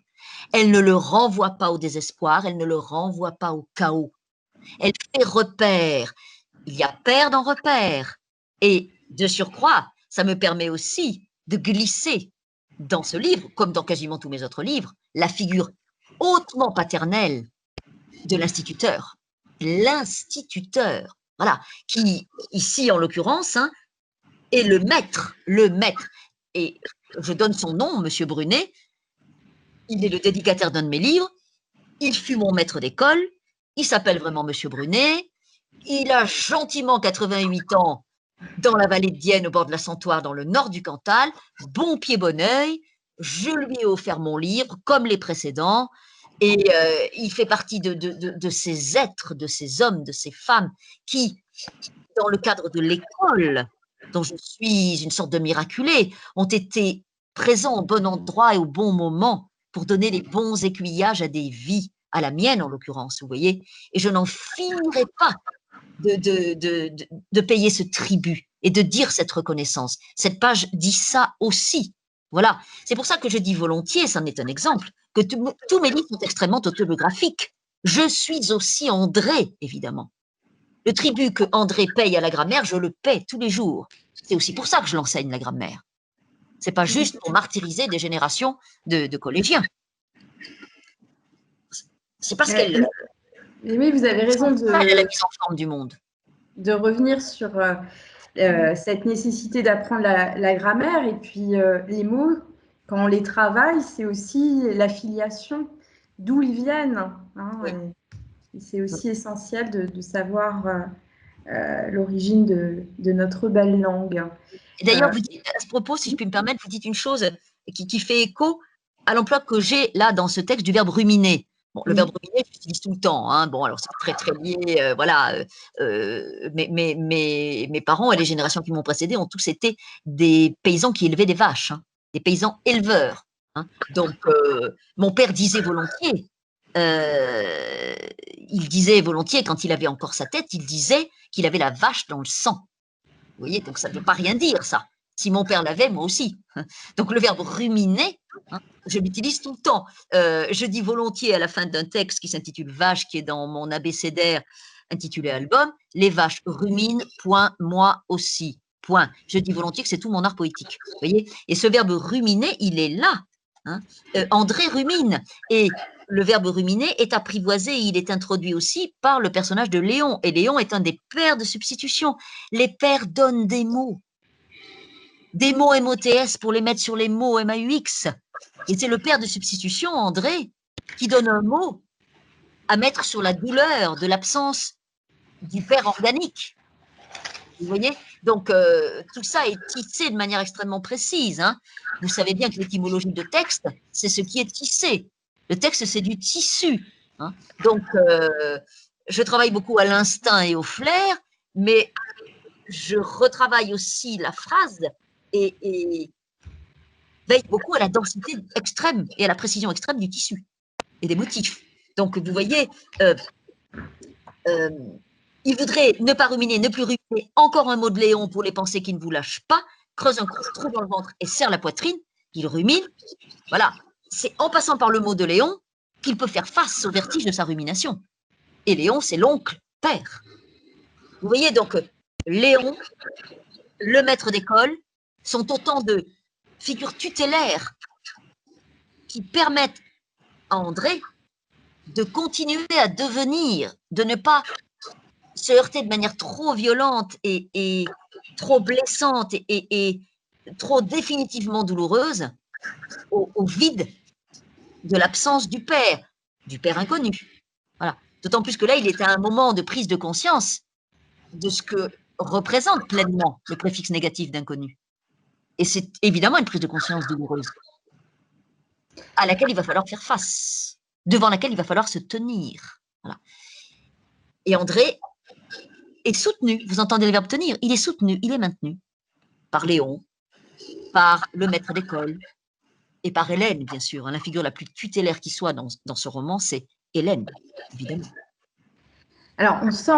Elle ne le renvoie pas au désespoir, elle ne le renvoie pas au chaos. Elle fait repère. Il y a père dans repère. Et de surcroît, ça me permet aussi de glisser dans ce livre, comme dans quasiment tous mes autres livres, la figure hautement paternelle de l'instituteur. L'instituteur, voilà, qui, ici en l'occurrence, hein, est le maître. Et je donne son nom, Monsieur Brunet. Il est le dédicataire d'un de mes livres. Il fut mon maître d'école. Il s'appelle vraiment Monsieur Brunet. Il a gentiment 88 ans dans la vallée de Dienne, au bord de la Santoire, dans le nord du Cantal. Bon pied, bon oeil. Je lui ai offert mon livre, comme les précédents. Et il fait partie de ces êtres, de ces hommes, de ces femmes qui, dans le cadre de l'école, dont je suis une sorte de miraculée, ont été présents au bon endroit et au bon moment pour donner les bons aiguillages à des vies, à la mienne en l'occurrence, vous voyez. Et je n'en finirai pas de payer ce tribut et de dire cette reconnaissance. Cette page dit ça aussi. Voilà. C'est pour ça que je dis volontiers, ça en est un exemple, que tous mes livres sont extrêmement autobiographiques. Je suis aussi André, évidemment. Le tribut que André paye à la grammaire, je le paie tous les jours. C'est aussi pour ça que je l'enseigne, la grammaire. C'est pas juste pour martyriser des générations de collégiens. C'est parce qu'elle... Oui, vous avez raison de la mise en forme du monde. De revenir sur cette nécessité d'apprendre la grammaire et puis les mots, quand on les travaille, c'est aussi la filiation, d'où ils viennent. Hein, oui. C'est aussi essentiel de savoir l'origine de notre belle langue. D'ailleurs, à ce propos, si je puis me permettre, vous dites une chose qui fait écho à l'emploi que j'ai là dans ce texte du verbe ruminer. Bon, le verbe ruminer, je l'utilise tout le temps. Hein. Bon, alors c'est très très lié, voilà. Mes parents et les générations qui m'ont précédé ont tous été des paysans qui élevaient des vaches, hein, des paysans éleveurs. Hein. Donc, mon père disait volontiers, quand il avait encore sa tête, il disait qu'il avait la vache dans le sang. Vous voyez, donc ça ne veut pas rien dire, ça. Si mon père l'avait, moi aussi. Donc le verbe ruminer, hein, je l'utilise tout le temps. Je dis volontiers à la fin d'un texte qui s'intitule Vache, qui est dans mon abécédaire intitulé Album, les vaches ruminent, point, moi aussi, point. Je dis volontiers que c'est tout mon art poétique. Vous voyez, et ce verbe ruminer, il est là. Hein. André rumine. Et le verbe ruminer est apprivoisé, il est introduit aussi par le personnage de Léon. Et Léon est un des pères de substitution. Les pères donnent des mots MOTS pour les mettre sur les mots MAUX. Et c'est le père de substitution, André, qui donne un mot à mettre sur la douleur de l'absence du père organique. Vous voyez? Donc, tout ça est tissé de manière extrêmement précise. Hein. Vous savez bien que l'étymologie de texte, c'est ce qui est tissé. Le texte, c'est du tissu. Hein. Donc, je travaille beaucoup à l'instinct et au flair, mais je retravaille aussi la phrase et veille beaucoup à la densité extrême et à la précision extrême du tissu et des motifs. Donc, vous voyez, il voudrait ne pas ruminer, ne plus ruminer, encore un mot de Léon pour les pensées qui ne vous lâchent pas, creuse un trou dans le ventre et serre la poitrine, il rumine. Voilà, c'est en passant par le mot de Léon qu'il peut faire face au vertige de sa rumination. Et Léon, c'est l'oncle père. Vous voyez donc, Léon, le maître d'école, sont autant de figures tutélaires qui permettent à André de continuer à devenir, de ne pas se heurter de manière trop violente et trop blessante et trop définitivement douloureuse au vide de l'absence du père inconnu. Voilà. D'autant plus que là, il est à un moment de prise de conscience de ce que représente pleinement le préfixe négatif d'inconnu. Et c'est évidemment une prise de conscience douloureuse à laquelle il va falloir faire face, devant laquelle il va falloir se tenir. Voilà. Et André est soutenu, vous entendez le verbe tenir, il est soutenu, il est maintenu par Léon, par le maître d'école et par Hélène, bien sûr. La figure la plus tutélaire qui soit dans ce roman, c'est Hélène, évidemment. Alors, on sent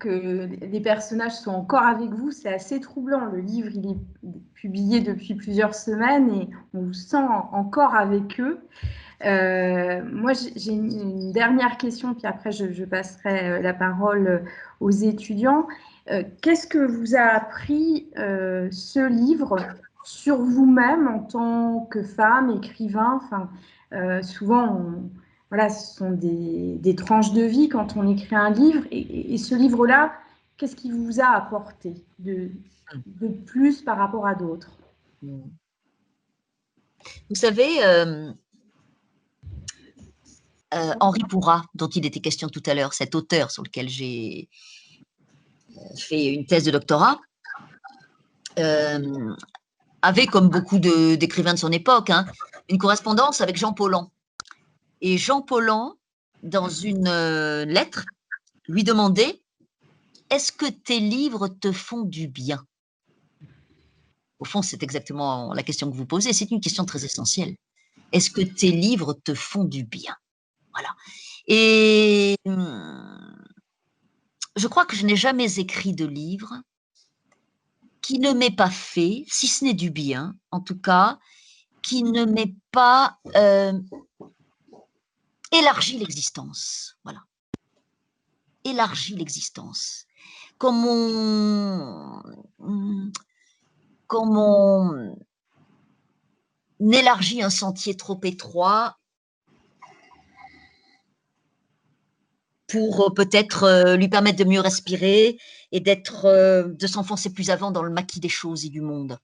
que les personnages sont encore avec vous, c'est assez troublant. Le livre, il est publié depuis plusieurs semaines et on vous sent encore avec eux. Moi, j'ai une dernière question, puis après, je passerai la parole aux étudiants. Qu'est-ce que vous a appris ce livre sur vous-même en tant que femme, écrivain? Enfin, souvent, voilà, ce sont des tranches de vie quand on écrit un livre. Et ce livre-là, qu'est-ce qui vous a apporté de plus par rapport à d'autres? Vous savez, Henri Pourrat, dont il était question tout à l'heure, cet auteur sur lequel j'ai fait une thèse de doctorat, avait, comme beaucoup d'écrivains de son époque, une correspondance avec Jean Paulhan. Et Jean Paulhan, dans une lettre, lui demandait « Est-ce que tes livres te font du bien ?» Au fond, c'est exactement la question que vous posez. C'est une question très essentielle. Est-ce que tes livres te font du bien? Voilà. Et je crois que je n'ai jamais écrit de livre qui ne m'ait pas fait, si ce n'est du bien, en tout cas, qui ne m'ait pas élargi l'existence. Voilà. Élargi l'existence. Comme on élargit un sentier trop étroit pour peut-être lui permettre de mieux respirer et de s'enfoncer plus avant dans le maquis des choses et du monde.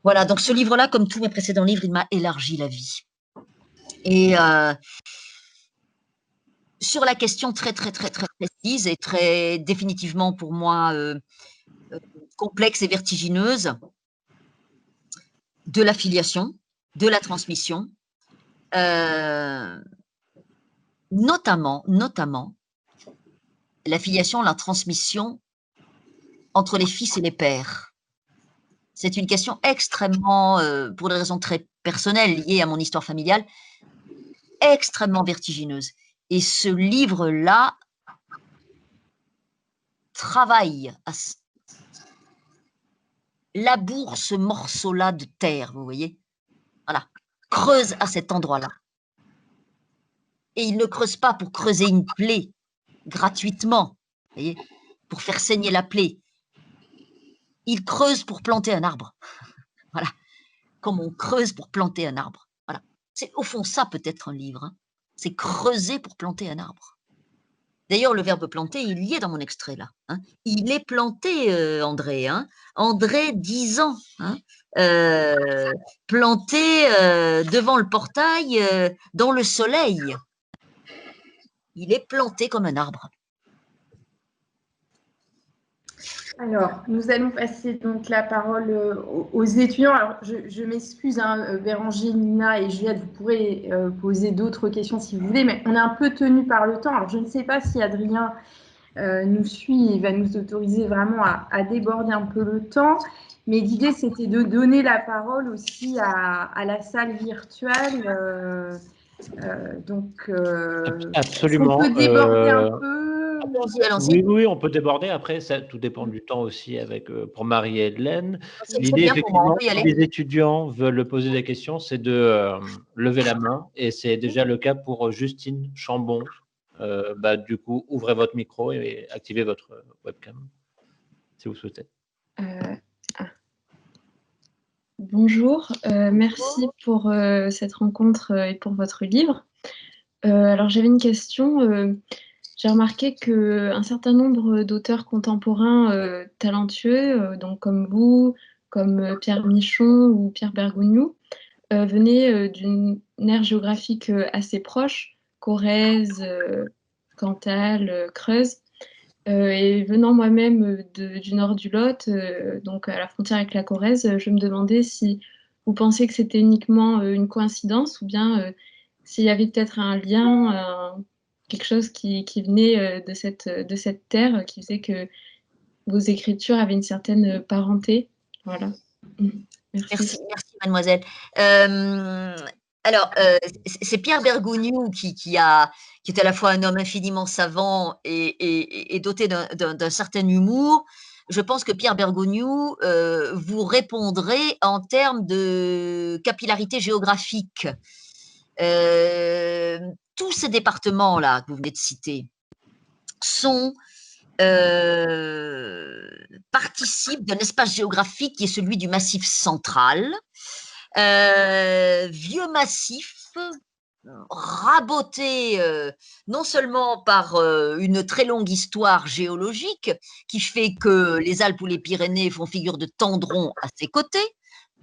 Voilà, donc ce livre-là, comme tous mes précédents livres, il m'a élargi la vie. Et sur la question très précise et très définitivement pour moi complexe et vertigineuse de la filiation, de la transmission, notamment la filiation, la transmission entre les fils et les pères. C'est une question extrêmement, pour des raisons très personnelles liées à mon histoire familiale, extrêmement vertigineuse. Et ce livre-là travaille, laboure ce morceau-là de terre, vous voyez? Voilà, creuse à cet endroit-là. Et il ne creuse pas pour creuser une plaie gratuitement, vous voyez, pour faire saigner la plaie. Il creuse pour planter un arbre. Voilà, comme on creuse pour planter un arbre. Voilà, c'est au fond ça peut-être un livre. C'est creuser pour planter un arbre. D'ailleurs, le verbe planter, il y est dans mon extrait là. Il est planté, André. André, 10 ans, planté devant le portail, dans le soleil. Il est planté comme un arbre. Alors, nous allons passer donc la parole aux étudiants. Alors, je m'excuse, hein, Béranger, Nina et Juliette, vous pourrez poser d'autres questions si vous voulez, mais on est un peu tenu par le temps. Alors, je ne sais pas si Adrien nous suit et va nous autoriser vraiment à déborder un peu le temps, mais l'idée, c'était de donner la parole aussi à la salle virtuelle. Absolument. On peut déborder un peu. Allons-y, allons-y. Oui, oui, on peut déborder. Après, ça, tout dépend du temps aussi pour Marie-Hélène. C'est très L'idée, bien pour moi, on effectivement, peut y si aller. les étudiants veulent poser des questions, c'est de lever la main. Et c'est déjà le cas pour Justine Chambon. Du coup, ouvrez votre micro et activez votre webcam, si vous souhaitez. Bonjour, merci pour cette rencontre et pour votre livre. Alors j'avais une question. J'ai remarqué qu'un certain nombre d'auteurs contemporains talentueux, donc comme vous, comme Pierre Michon ou Pierre Bergogneau, venaient d'une aire géographique assez proche, Corrèze, Cantal, Creuse. Et venant moi-même du nord du Lot, donc à la frontière avec la Corrèze, je me demandais si vous pensez que c'était uniquement une coïncidence ou bien s'il y avait peut-être un lien, quelque chose qui venait de cette terre qui faisait que vos écritures avaient une certaine parenté. Voilà. Merci, mademoiselle. C'est Pierre Bergogneau qui est à la fois un homme infiniment savant et doté d'un certain humour. Je pense que Pierre Bergogneau vous répondrait en termes de capillarité géographique. Tous ces départements-là que vous venez de citer participent d'un espace géographique qui est celui du Massif central, vieux massif raboté non seulement par une très longue histoire géologique qui fait que les Alpes ou les Pyrénées font figure de tendron à ses côtés,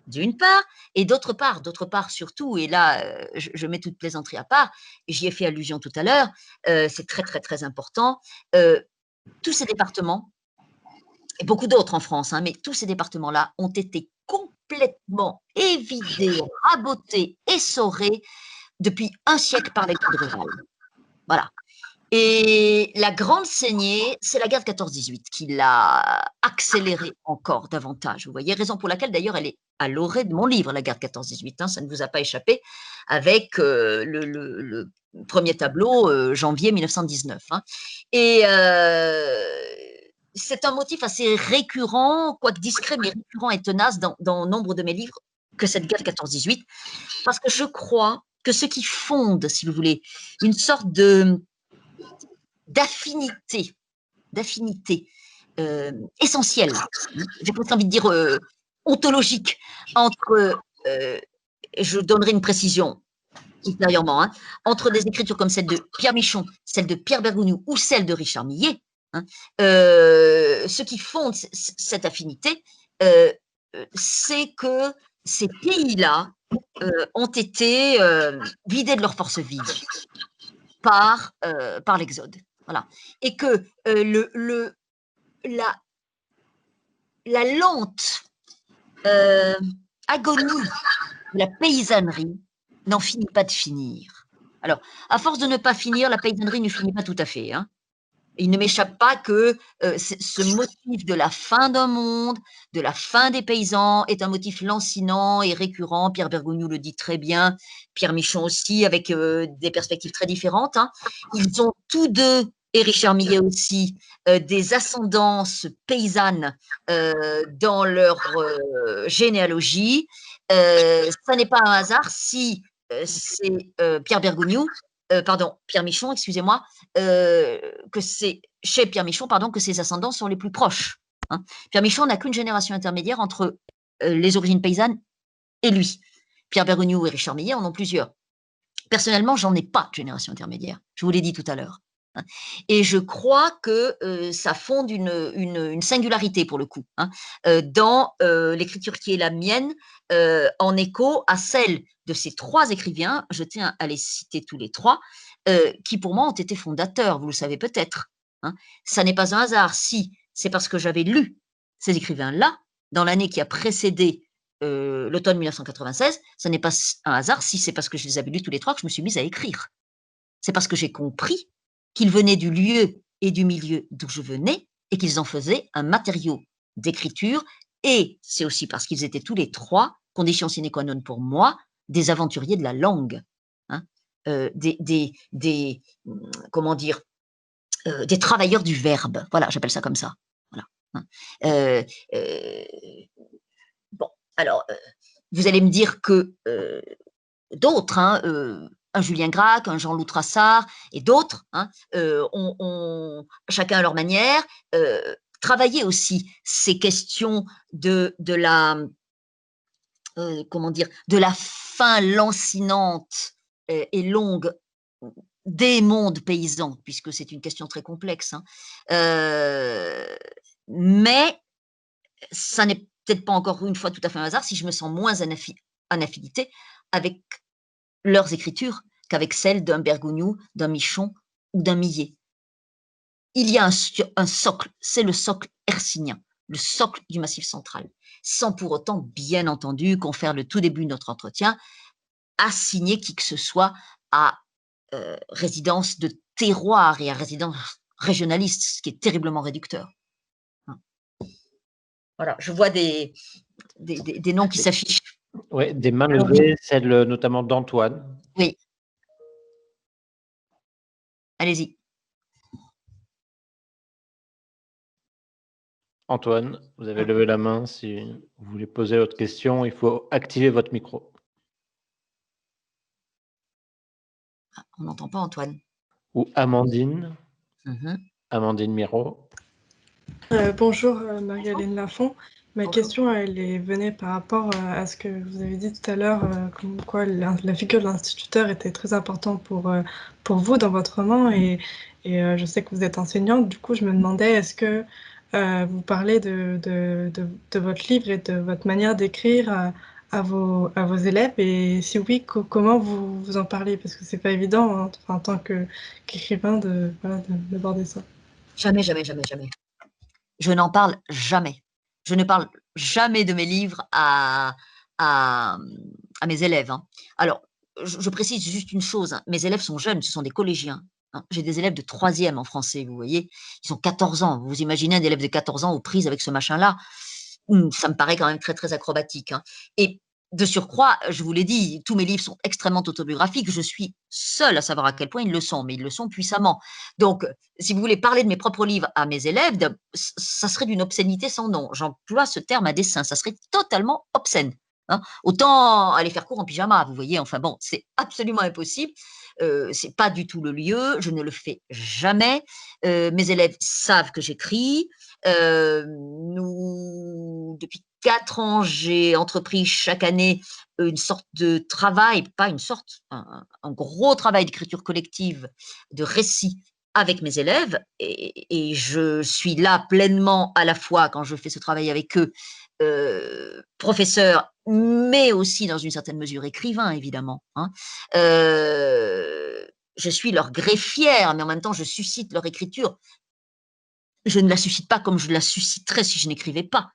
d'une part, et d'autre part surtout, et là je mets toute plaisanterie à part, et j'y ai fait allusion tout à l'heure, c'est très très très important, tous ces départements, et beaucoup d'autres en France, hein, mais tous ces départements-là ont été complètement évidés, rabotés, essorés depuis un siècle par l'exode rural. Voilà. Et la grande saignée, c'est la guerre de 14-18 qui l'a accélérée encore davantage. Vous voyez, raison pour laquelle d'ailleurs elle est à l'orée de mon livre, la guerre de 14-18, hein, ça ne vous a pas échappé, avec le premier tableau, janvier 1919. Hein. Et c'est un motif assez récurrent, quoique discret, mais récurrent et tenace dans nombre de mes livres, que cette guerre de 14-18, parce que je crois que ce qui fonde, si vous voulez, une sorte d'affinité essentielle, j'ai presque envie de dire ontologique, entre, je donnerai une précision ultérieurement, hein, entre des écritures comme celle de Pierre Michon, celle de Pierre Bergogneau ou celle de Richard Millet, hein, ce qui fonde cette affinité, c'est que ces pays-là ont été vidés de leur force vive par l'exode. Voilà. Et que la lente agonie de la paysannerie n'en finit pas de finir. Alors, à force de ne pas finir, la paysannerie ne finit pas tout à fait. Hein. Il ne m'échappe pas que ce motif de la fin d'un monde, de la fin des paysans, est un motif lancinant et récurrent. Pierre Bergogneau le dit très bien, Pierre Michon aussi, avec des perspectives très différentes. Hein. Ils ont tous deux, et Richard Millet aussi, des ascendances paysannes dans leur généalogie. Ça n'est pas un hasard si c'est Pierre Michon, excusez-moi, que c'est chez Pierre Michon, que ses ascendants sont les plus proches. Hein. Pierre Michon n'a qu'une génération intermédiaire entre les origines paysannes et lui. Pierre Bergogneau et Richard Millet en ont plusieurs. Personnellement, j'en ai pas de génération intermédiaire. Je vous l'ai dit tout à l'heure. Hein. Et je crois que ça fonde une singularité pour le coup, hein, dans l'écriture qui est la mienne, en écho à celle de ces trois écrivains, je tiens à les citer tous les trois, qui pour moi ont été fondateurs, vous le savez peut-être. Hein. Ça n'est pas un hasard si c'est parce que j'avais lu ces écrivains-là, dans l'année qui a précédé l'automne 1996, ce n'est pas un hasard si c'est parce que je les avais lus tous les trois que je me suis mise à écrire. C'est parce que j'ai compris qu'ils venaient du lieu et du milieu d'où je venais et qu'ils en faisaient un matériau d'écriture. Et c'est aussi parce qu'ils étaient tous les trois, condition sine qua non pour moi, des aventuriers de la langue, hein, comment dire, des travailleurs du verbe. Voilà, j'appelle ça comme ça. Voilà, hein. Bon, alors, vous allez me dire que d'autres, hein, un Julien Gracq, un Jean-Loup Trassard et d'autres, hein, ont chacun à leur manière travaillé aussi ces questions de la comment dire, de la fin lancinante et longue des mondes paysans, puisque c'est une question très complexe, hein. Mais ça n'est peut-être pas encore une fois tout à fait un hasard si je me sens moins en affinité avec leurs écritures qu'avec celles d'un Bergogneau, d'un Michon ou d'un Millet. Il y a un socle, c'est le socle hercynien, le socle du Massif central, sans pour autant, bien entendu, confère le tout début de notre entretien, assigner qui que ce soit à résidence de terroir et à résidence régionaliste, ce qui est terriblement réducteur. Voilà, je vois des noms qui s'affichent. Oui, des mains levées, celle notamment d'Antoine. Oui. Allez-y. Antoine, vous avez levé la main. Si vous voulez poser votre question, il faut activer votre micro. On n'entend pas Antoine. Ou Amandine. Amandine Miro. Bonjour Marie-Hélène Lafont. Ma question, elle venait par rapport à ce que vous avez dit tout à l'heure, comme quoi la figure de l'instituteur était très importante pour vous dans votre roman, et je sais que vous êtes enseignante. Du coup, je me demandais, est-ce que vous parlez de votre livre et de votre manière d'écrire à vos élèves, et si oui, comment vous en parlez, parce que c'est pas évident, hein, en tant qu'écrivain d'aborder ça. Jamais, jamais, jamais, jamais. Je n'en parle jamais. Je ne parle jamais de mes livres à mes élèves, hein. Alors, je précise juste une chose, hein. Mes élèves sont jeunes, ce sont des collégiens, hein. J'ai des élèves de 3e en français, vous voyez. Ils ont 14 ans. Vous imaginez un élève de 14 ans aux prises avec ce machin-là? Ça me paraît quand même très, très acrobatique, hein. Et de surcroît, je vous l'ai dit, tous mes livres sont extrêmement autobiographiques. Je suis seule à savoir à quel point ils le sont, mais ils le sont puissamment. Donc, si vous voulez parler de mes propres livres à mes élèves, ça serait d'une obscénité sans nom. J'emploie ce terme à dessein, ça serait totalement obscène, hein. Autant aller faire cours en pyjama, vous voyez. Enfin bon, c'est absolument impossible. C'est pas du tout le lieu, je ne le fais jamais. Mes élèves savent que j'écris. Depuis 4 ans, j'ai entrepris chaque année une sorte de travail, pas une sorte, un gros travail d'écriture collective, de récits avec mes élèves, et je suis là pleinement à la fois quand je fais ce travail avec eux, professeur, mais aussi dans une certaine mesure écrivain, évidemment, hein. Je suis leur greffière, mais en même temps, je suscite leur écriture. Je ne la suscite pas comme je la susciterais si je n'écrivais pas.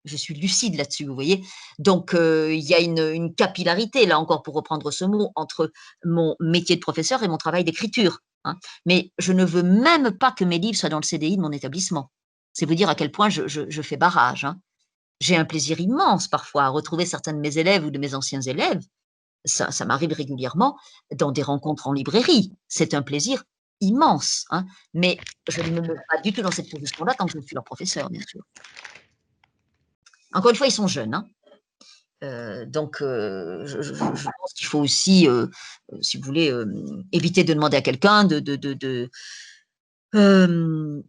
Je suis lucide là-dessus, vous voyez. Donc, il y a une capillarité, là encore, pour reprendre ce mot, entre mon métier de professeur et mon travail d'écriture, hein. Mais je ne veux même pas que mes livres soient dans le CDI de mon établissement. C'est vous dire à quel point je fais barrage, hein. J'ai un plaisir immense parfois à retrouver certains de mes élèves ou de mes anciens élèves. Ça m'arrive régulièrement dans des rencontres en librairie. C'est un plaisir immense, hein. Mais je ne me mets pas du tout dans cette position-là tant que je suis leur professeur, bien sûr. Encore une fois, ils sont jeunes, hein. Donc, je pense qu'il faut aussi, si vous voulez, éviter de demander à quelqu'un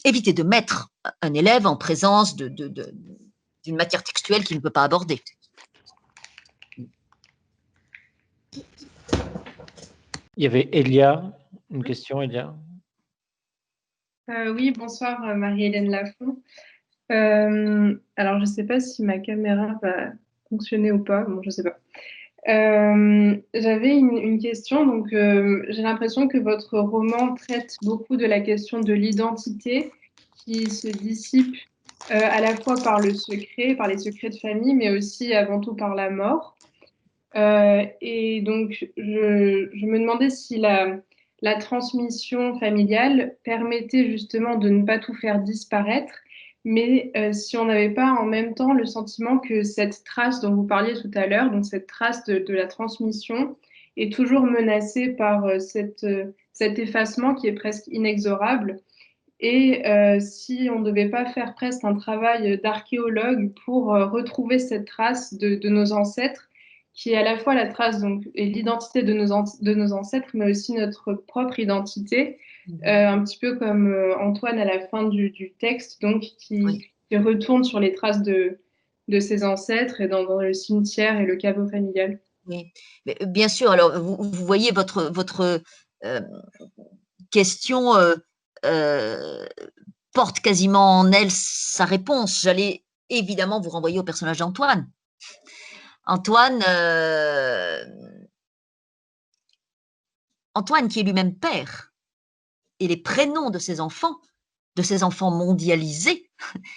éviter de mettre un élève en présence d'une matière textuelle qu'il ne peut pas aborder. Il y avait Elia, une question, Elia. Oui, bonsoir Marie-Hélène Lafont. Alors, je ne sais pas si ma caméra va fonctionner ou pas, bon, je ne sais pas. J'avais une question, donc j'ai l'impression que votre roman traite beaucoup de la question de l'identité qui se dissipe à la fois par le secret, par les secrets de famille, mais aussi avant tout par la mort. Et donc, je me demandais si la transmission familiale permettait justement de ne pas tout faire disparaître, mais si on n'avait pas en même temps le sentiment que cette trace dont vous parliez tout à l'heure, donc cette trace de la transmission, est toujours menacée par cet effacement qui est presque inexorable. Et si on ne devait pas faire presque un travail d'archéologue pour retrouver cette trace de nos ancêtres, qui est à la fois la trace donc, et l'identité de nos ancêtres, mais aussi notre propre identité, un petit peu comme Antoine à la fin du texte, donc, qui retourne sur les traces de ses ancêtres et dans le cimetière et le caveau familial. Oui, mais, bien sûr. Alors, vous voyez votre question porte quasiment en elle sa réponse. J'allais évidemment vous renvoyer au personnage d'Antoine. Antoine, qui est lui-même père, et les prénoms de ses enfants mondialisés,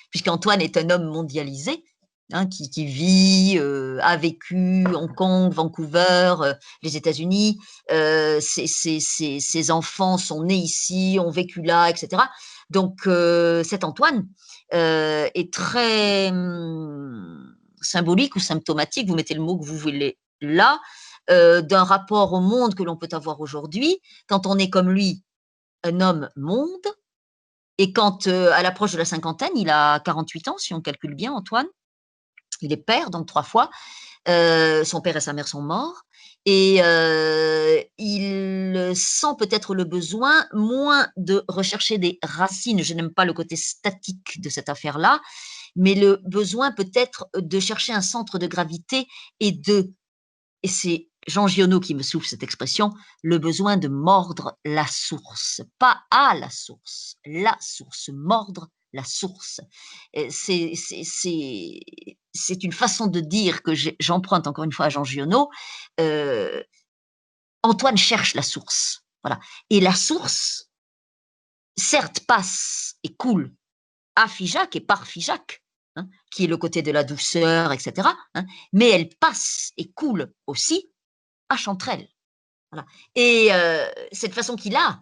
puisqu'Antoine est un homme mondialisé, hein, qui vit, a vécu Hong Kong, Vancouver, les États-Unis. Ses enfants sont nés ici, ont vécu là, etc. Donc, cet Antoine est très symbolique ou symptomatique, vous mettez le mot que vous voulez là, d'un rapport au monde que l'on peut avoir aujourd'hui, quand on est comme lui, un homme monde, et quand, à l'approche de la cinquantaine, il a 48 ans, si on calcule bien, Antoine, il est père, donc 3 fois, son père et sa mère sont morts, et il sent peut-être le besoin, moins de rechercher des racines, je n'aime pas le côté statique de cette affaire-là, mais le besoin peut-être de chercher un centre de gravité et c'est Jean Giono qui me souffle cette expression, le besoin de mordre la source, pas à la source, mordre la source. C'est une façon de dire que j'emprunte encore une fois à Jean Giono. Antoine cherche la source, voilà. Et la source, certes, passe et coule à Figeac et par Figeac, hein, qui est le côté de la douceur, etc., hein, mais elle passe et coule aussi à Chanterelle. Voilà. Et cette façon qu'il a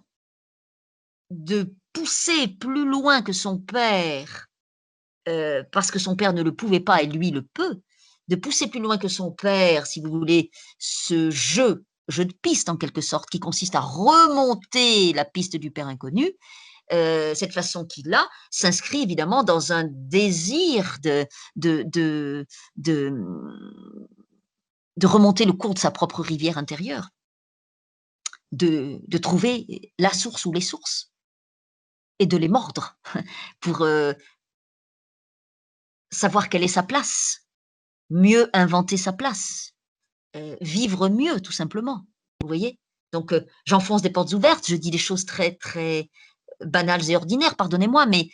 de pousser plus loin que son père, parce que son père ne le pouvait pas et lui le peut, de pousser plus loin que son père, si vous voulez, ce jeu de piste en quelque sorte, qui consiste à remonter la piste du père inconnu, cette façon qu'il a s'inscrit évidemment dans un désir de remonter le cours de sa propre rivière intérieure, de trouver la source ou les sources et de les mordre pour savoir quelle est sa place, mieux inventer sa place, vivre mieux tout simplement, vous voyez. Donc j'enfonce des portes ouvertes, je dis des choses très très banales et ordinaires, pardonnez-moi, mais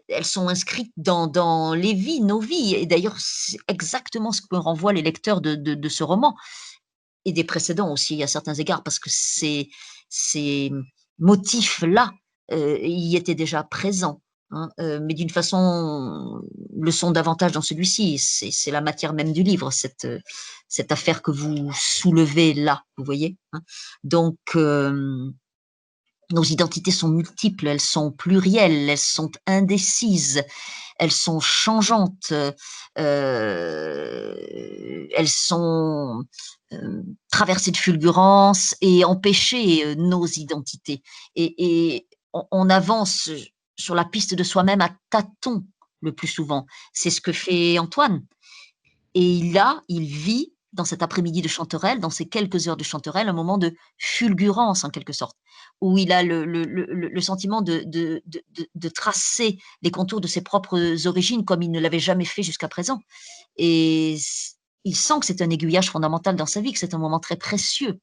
elles sont inscrites dans les vies, nos vies, et d'ailleurs c'est exactement ce que renvoient les lecteurs de ce roman, et des précédents aussi à certains égards, parce que ces motifs-là y étaient déjà présents, hein, mais d'une façon le sont davantage dans celui-ci. C'est la matière même du livre, cette affaire que vous soulevez là, vous voyez, hein. Donc nos identités sont multiples, elles sont plurielles, elles sont indécises, elles sont changeantes, elles sont traversées de fulgurances et empêcher nos identités. Et on avance sur la piste de soi-même à tâtons le plus souvent. C'est ce que fait Antoine. Et il vit dans cet après-midi de Chanterelle, dans ces quelques heures de Chanterelle, un moment de fulgurance en quelque sorte, où il a le sentiment de tracer les contours de ses propres origines comme il ne l'avait jamais fait jusqu'à présent. Et il sent que c'est un aiguillage fondamental dans sa vie, que c'est un moment très précieux.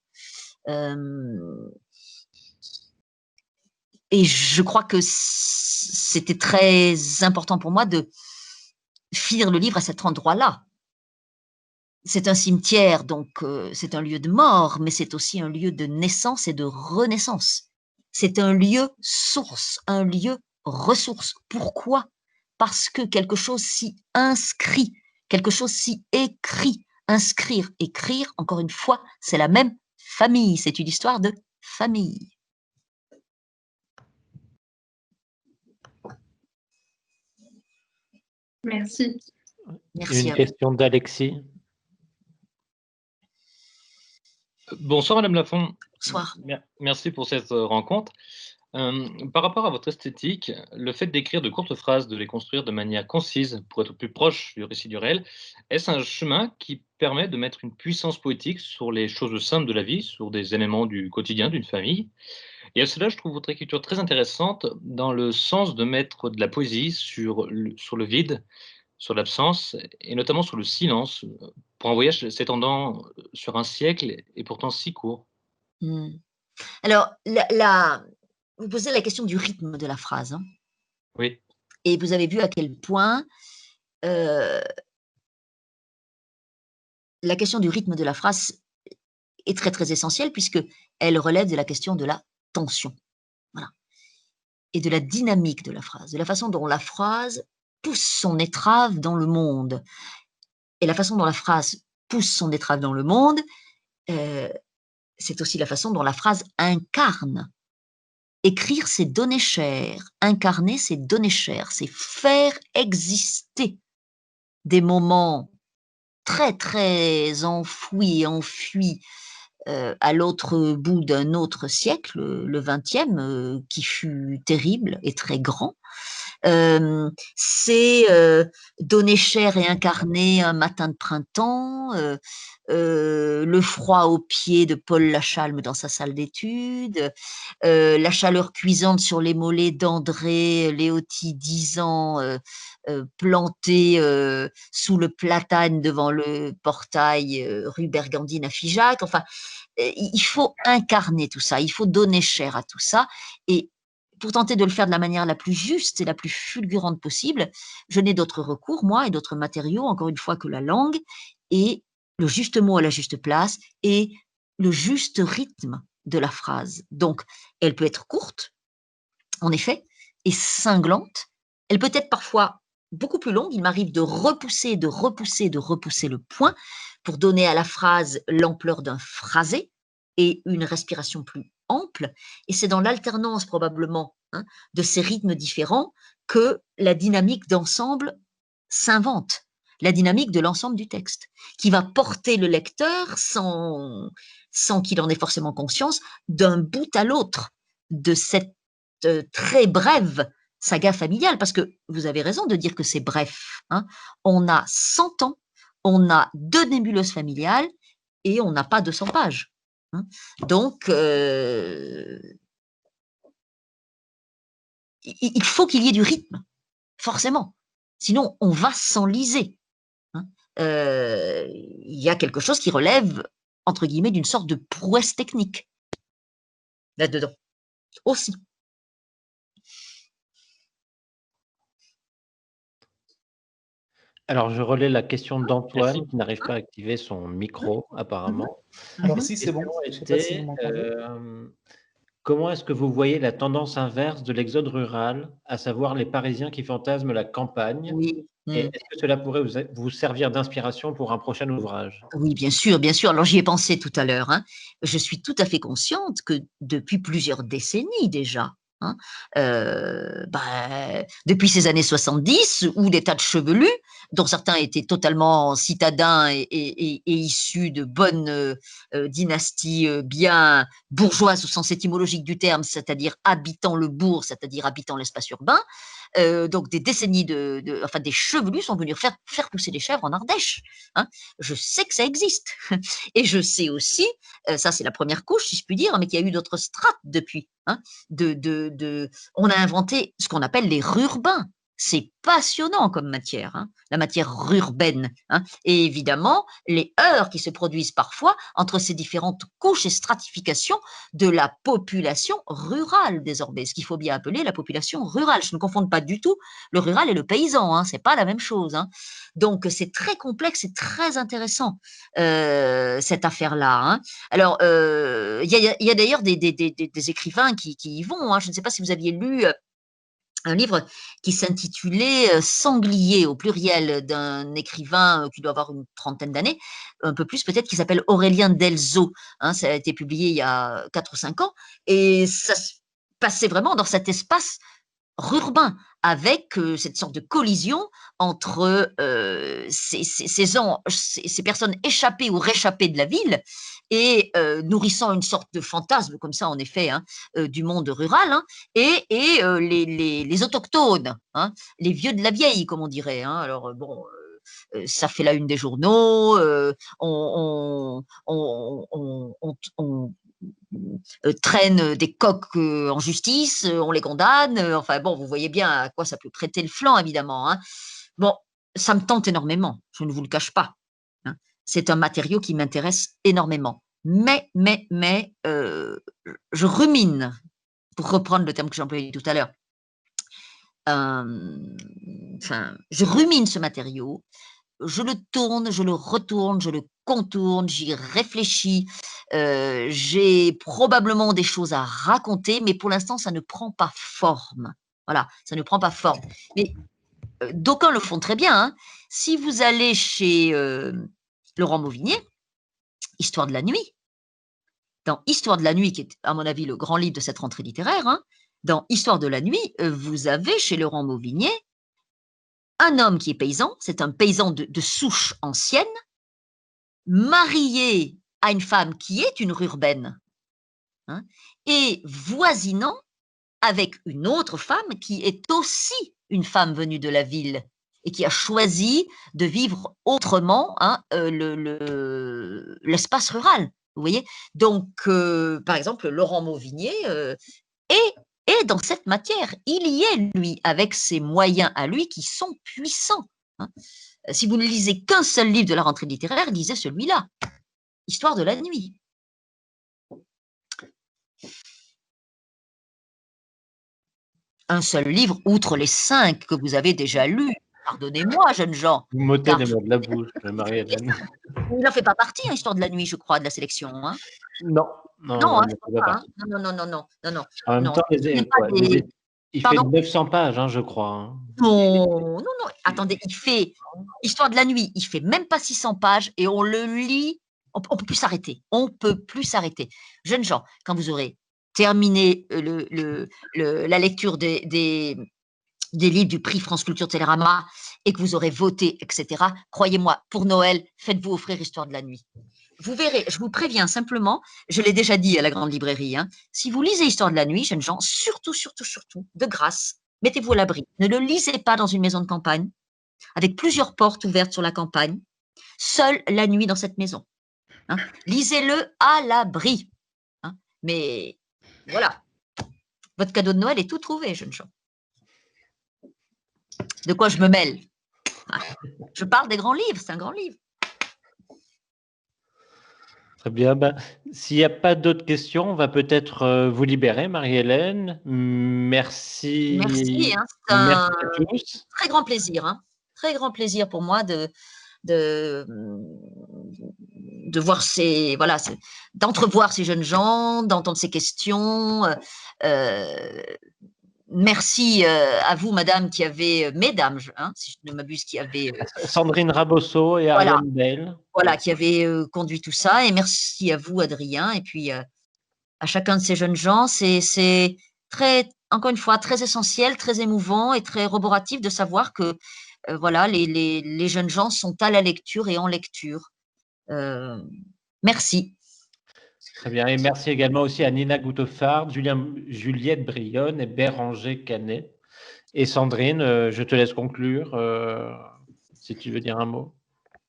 Et je crois que c'était très important pour moi de finir le livre à cet endroit-là. C'est un cimetière, donc c'est un lieu de mort, mais c'est aussi un lieu de naissance et de renaissance. C'est un lieu source, un lieu ressource. Pourquoi? parce que quelque chose s'y inscrit, quelque chose s'y écrit. Inscrire, écrire, encore une fois, c'est la même famille, c'est une histoire de famille. Merci. Merci Une à vous. question d'Alexis. Bonsoir Madame Lafont. Bonsoir. Merci pour cette rencontre. Par rapport à votre esthétique, le fait d'écrire de courtes phrases, de les construire de manière concise pour être plus proche du récit du réel, est-ce un chemin qui permet de mettre une puissance poétique sur les choses simples de la vie, sur des éléments du quotidien d'une famille? Et à cela, je trouve votre écriture très intéressante dans le sens de mettre de la poésie sur le vide, sur l'absence et notamment sur le silence, pour un voyage s'étendant sur un siècle et pourtant si court. Alors, vous posez la question du rythme de la phrase. Hein, Oui. et vous avez vu à quel point la question du rythme de la phrase est très, très essentielle puisqu'elle relève de la question de la tension. Voilà. Et de la dynamique de la phrase, de la façon dont la phrase pousse son étrave dans le monde. Et la façon dont la phrase pousse son étrave dans le monde, c'est aussi la façon dont la phrase incarne. Écrire, c'est donner chair. Incarner, c'est donner chair. C'est faire exister des moments très, très enfouis et enfuis à l'autre bout d'un autre siècle, le XXe, qui fut terrible et très grand. C'est donner chair et incarner un matin de printemps, le froid aux pieds de Paul Lachalme dans sa salle d'études, la chaleur cuisante sur les mollets d'André Léoty, 10 ans, planté sous le platane devant le portail rue Bergandine à Figeac. Enfin, il faut incarner tout ça, il faut donner chair à tout ça. Et pour tenter de le faire de la manière la plus juste et la plus fulgurante possible, je n'ai d'autre recours, moi, et d'autres matériaux, encore une fois, que la langue, et le juste mot à la juste place, et le juste rythme de la phrase. Donc, elle peut être courte, en effet, et cinglante. Elle peut être parfois beaucoup plus longue. Il m'arrive de repousser le point pour donner à la phrase l'ampleur d'un phrasé et une respiration plus ample. Et c'est dans l'alternance probablement de ces rythmes différents que la dynamique d'ensemble s'invente, la dynamique de l'ensemble du texte, qui va porter le lecteur sans qu'il en ait forcément conscience, d'un bout à l'autre de cette très brève saga familiale, parce que vous avez raison de dire que c'est bref. Hein. On a 100 ans, on a 2 nébuleuses familiales et on n'a pas 200 pages. Hein. Donc, il faut qu'il y ait du rythme, forcément. Sinon, on va s'enliser. Hein. Il y a quelque chose qui relève, entre guillemets, d'une sorte de prouesse technique là-dedans aussi. Alors, je relais la question d'Antoine qui n'arrive pas à activer son micro, apparemment. Alors si, c'est bon. Je sais pas si vous m'entendez. Comment est-ce que vous voyez la tendance inverse de l'exode rural, à savoir les Parisiens qui fantasment la campagne? Oui. Et est-ce que cela pourrait vous servir d'inspiration pour un prochain ouvrage? Oui, bien sûr, bien sûr. Alors, j'y ai pensé tout à l'heure. Hein. Je suis tout à fait consciente que depuis plusieurs décennies déjà, hein, depuis ces années 70, où des tas de chevelus, dont certains étaient totalement citadins et issus de bonnes dynasties bien bourgeoises au sens étymologique du terme, c'est-à-dire habitant le bourg, c'est-à-dire habitant l'espace urbain, donc des décennies enfin des chevelus sont venus faire pousser des chèvres en Ardèche. Hein. Je sais que ça existe. Et je sais aussi, ça c'est la première couche, si je puis dire, mais qu'il y a eu d'autres strates depuis. Hein, on a inventé ce qu'on appelle les rurbains. C'est passionnant comme matière, hein, la matière urbaine. Hein, et évidemment, les heurts qui se produisent parfois entre ces différentes couches et stratifications de la population rurale désormais, ce qu'il faut bien appeler la population rurale. Je ne confonds pas du tout le rural et le paysan, hein, c'est pas la même chose. Hein. Donc c'est très complexe et très intéressant cette affaire-là. Hein. Alors il y a d'ailleurs des écrivains qui y vont. Hein. Je ne sais pas si vous aviez lu un livre qui s'intitulait Sanglier au pluriel, d'un écrivain qui doit avoir une trentaine d'années, un peu plus peut-être, qui s'appelle Aurélien Delzo. Hein, ça a été publié il y a 4 ou 5 ans et ça se passait vraiment dans cet espace urbain, avec cette sorte de collision entre ces personnes échappées ou réchappées de la ville et nourrissant une sorte de fantasme, comme ça en effet, hein, du monde rural, hein, et les autochtones, hein, les vieux de la vieille, comme on dirait. Hein. Alors bon, ça fait la une des journaux, on traîne des coqs en justice, on les condamne. Enfin bon, vous voyez bien à quoi ça peut prêter le flanc, évidemment. Hein. Bon, ça me tente énormément, je ne vous le cache pas. Hein. C'est un matériau qui m'intéresse énormément. Mais je rumine, pour reprendre le terme que j'ai employé tout à l'heure. Je rumine ce matériau. Je le tourne, je le retourne, je le contourne, j'y réfléchis. J'ai probablement des choses à raconter, mais pour l'instant, ça ne prend pas forme. Voilà, ça ne prend pas forme. Mais d'aucuns le font très bien. Hein. Si vous allez chez Laurent Mauvigné, Histoire de la nuit, dans Histoire de la nuit, qui est à mon avis le grand livre de cette rentrée littéraire, hein, dans Histoire de la nuit, vous avez chez Laurent Mauvigné un homme qui est paysan, c'est un paysan de souche ancienne, marié à une femme qui est une rurbaine, hein, et voisinant avec une autre femme qui est aussi une femme venue de la ville et qui a choisi de vivre autrement, hein, l'espace rural. Vous voyez. Donc, par exemple, Laurent Mauvigné est dans cette matière. Il y est, lui, avec ses moyens à lui qui sont puissants. Hein. Si vous ne lisez qu'un seul livre de la rentrée littéraire, lisez celui-là, Histoire de la nuit. Un seul livre, outre les 5 que vous avez déjà lus. Pardonnez-moi, jeunes gens. Vous m'ôtez les mots de la bouche, Marie-Hélène. Il n'en fait pas partie, hein, Histoire de la nuit, je crois, de la sélection. Hein. Non, hein, je crois pas, hein. Non. En même temps, il fait 900 pages, hein, je crois. Hein. Non. Attendez, il fait Histoire de la nuit, il fait même pas 600 pages et on le lit, on peut plus s'arrêter. On peut plus s'arrêter. Jeunes gens, quand vous aurez terminé la lecture des livres du prix France Culture Télérama et que vous aurez voté, etc., croyez-moi, pour Noël, faites-vous offrir Histoire de la nuit. Vous verrez, je vous préviens simplement, je l'ai déjà dit à la grande librairie, hein, si vous lisez Histoire de la nuit, jeunes gens, surtout, de grâce, mettez-vous à l'abri. Ne le lisez pas dans une maison de campagne, avec plusieurs portes ouvertes sur la campagne, seul la nuit dans cette maison. Hein. Lisez-le à l'abri. Hein. Mais voilà, votre cadeau de Noël est tout trouvé, jeunes gens. De quoi je me mêle? Je parle des grands livres, c'est un grand livre. Très bien. Ben, s'il n'y a pas d'autres questions, on va peut-être vous libérer, Marie-Hélène. Merci. Merci. Hein, merci à tous. Très grand plaisir. Hein, très grand plaisir pour moi de voir d'entrevoir ces jeunes gens, d'entendre ces questions. Merci à vous, madame, mesdames, hein, si je ne m'abuse, qui avez… Sandrine Rabosso et Ariane Bell. Voilà, qui avait conduit tout ça. Et merci à vous, Adrien. Et puis, à chacun de ces jeunes gens, c'est très, encore une fois, très essentiel, très émouvant et très roboratif de savoir que, voilà, les jeunes gens sont à la lecture et en lecture. Merci. Très bien, et merci également aussi à Nina Goutefard, Juliette Brionne et Béranger Canet. Et Sandrine, je te laisse conclure, si tu veux dire un mot.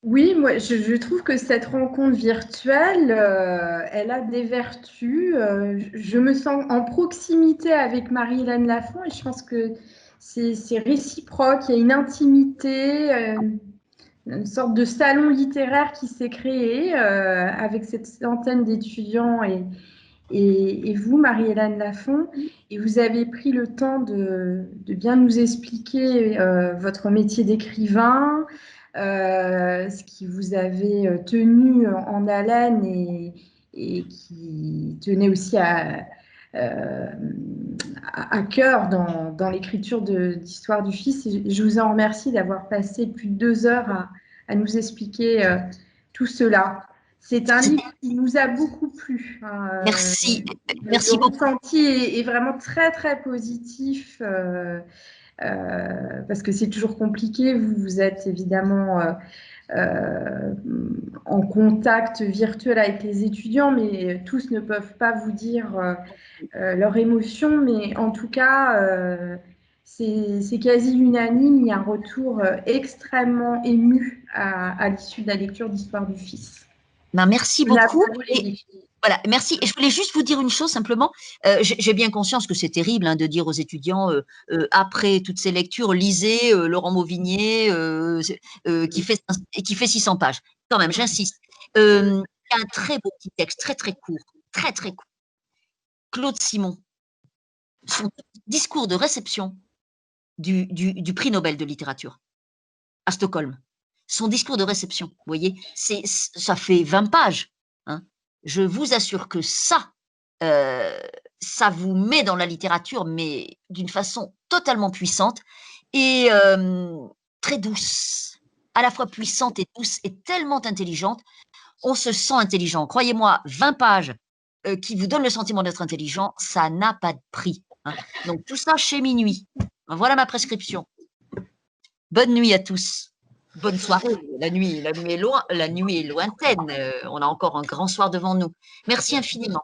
Oui, moi, je trouve que cette rencontre virtuelle, elle a des vertus. Je me sens en proximité avec Marie-Hélène Lafont et je pense que c'est réciproque. Il y a une intimité, une sorte de salon littéraire qui s'est créé avec cette centaine d'étudiants et vous, Marie-Hélène Lafont, et vous avez pris le temps de bien nous expliquer votre métier d'écrivain, ce qui vous avait tenu en haleine et qui tenait aussi à à cœur dans l'écriture d'Histoire du Fils. Et je vous en remercie d'avoir passé plus de 2 heures à nous expliquer tout cela. C'est un livre qui nous a beaucoup plu. Merci. Merci beaucoup. Le ressenti est vraiment très, très positif parce que c'est toujours compliqué. Vous êtes évidemment en contact virtuel avec les étudiants, mais tous ne peuvent pas vous dire leur émotion. Mais en tout cas, c'est quasi unanime. Il y a un retour extrêmement ému à l'issue de la lecture d'Histoire du Fils. Ben, merci beaucoup. Voilà, merci. Et je voulais juste vous dire une chose simplement. J'ai bien conscience que c'est terrible hein, de dire aux étudiants, après toutes ces lectures, lisez Laurent Mauvigné qui fait 600 pages. Quand même, j'insiste. Il y a un très beau petit texte, très très court, très très court. Claude Simon, son discours de réception du prix Nobel de littérature à Stockholm. Son discours de réception, vous voyez, ça fait 20 pages. Hein. Je vous assure que ça vous met dans la littérature, mais d'une façon totalement puissante et très douce, à la fois puissante et douce et tellement intelligente. On se sent intelligent. Croyez-moi, 20 pages qui vous donnent le sentiment d'être intelligent, ça n'a pas de prix. Hein. Donc tout ça chez Minuit. Voilà ma prescription. Bonne nuit à tous. Bonne soirée. La nuit est lointaine. On a encore un grand soir devant nous. Merci infiniment.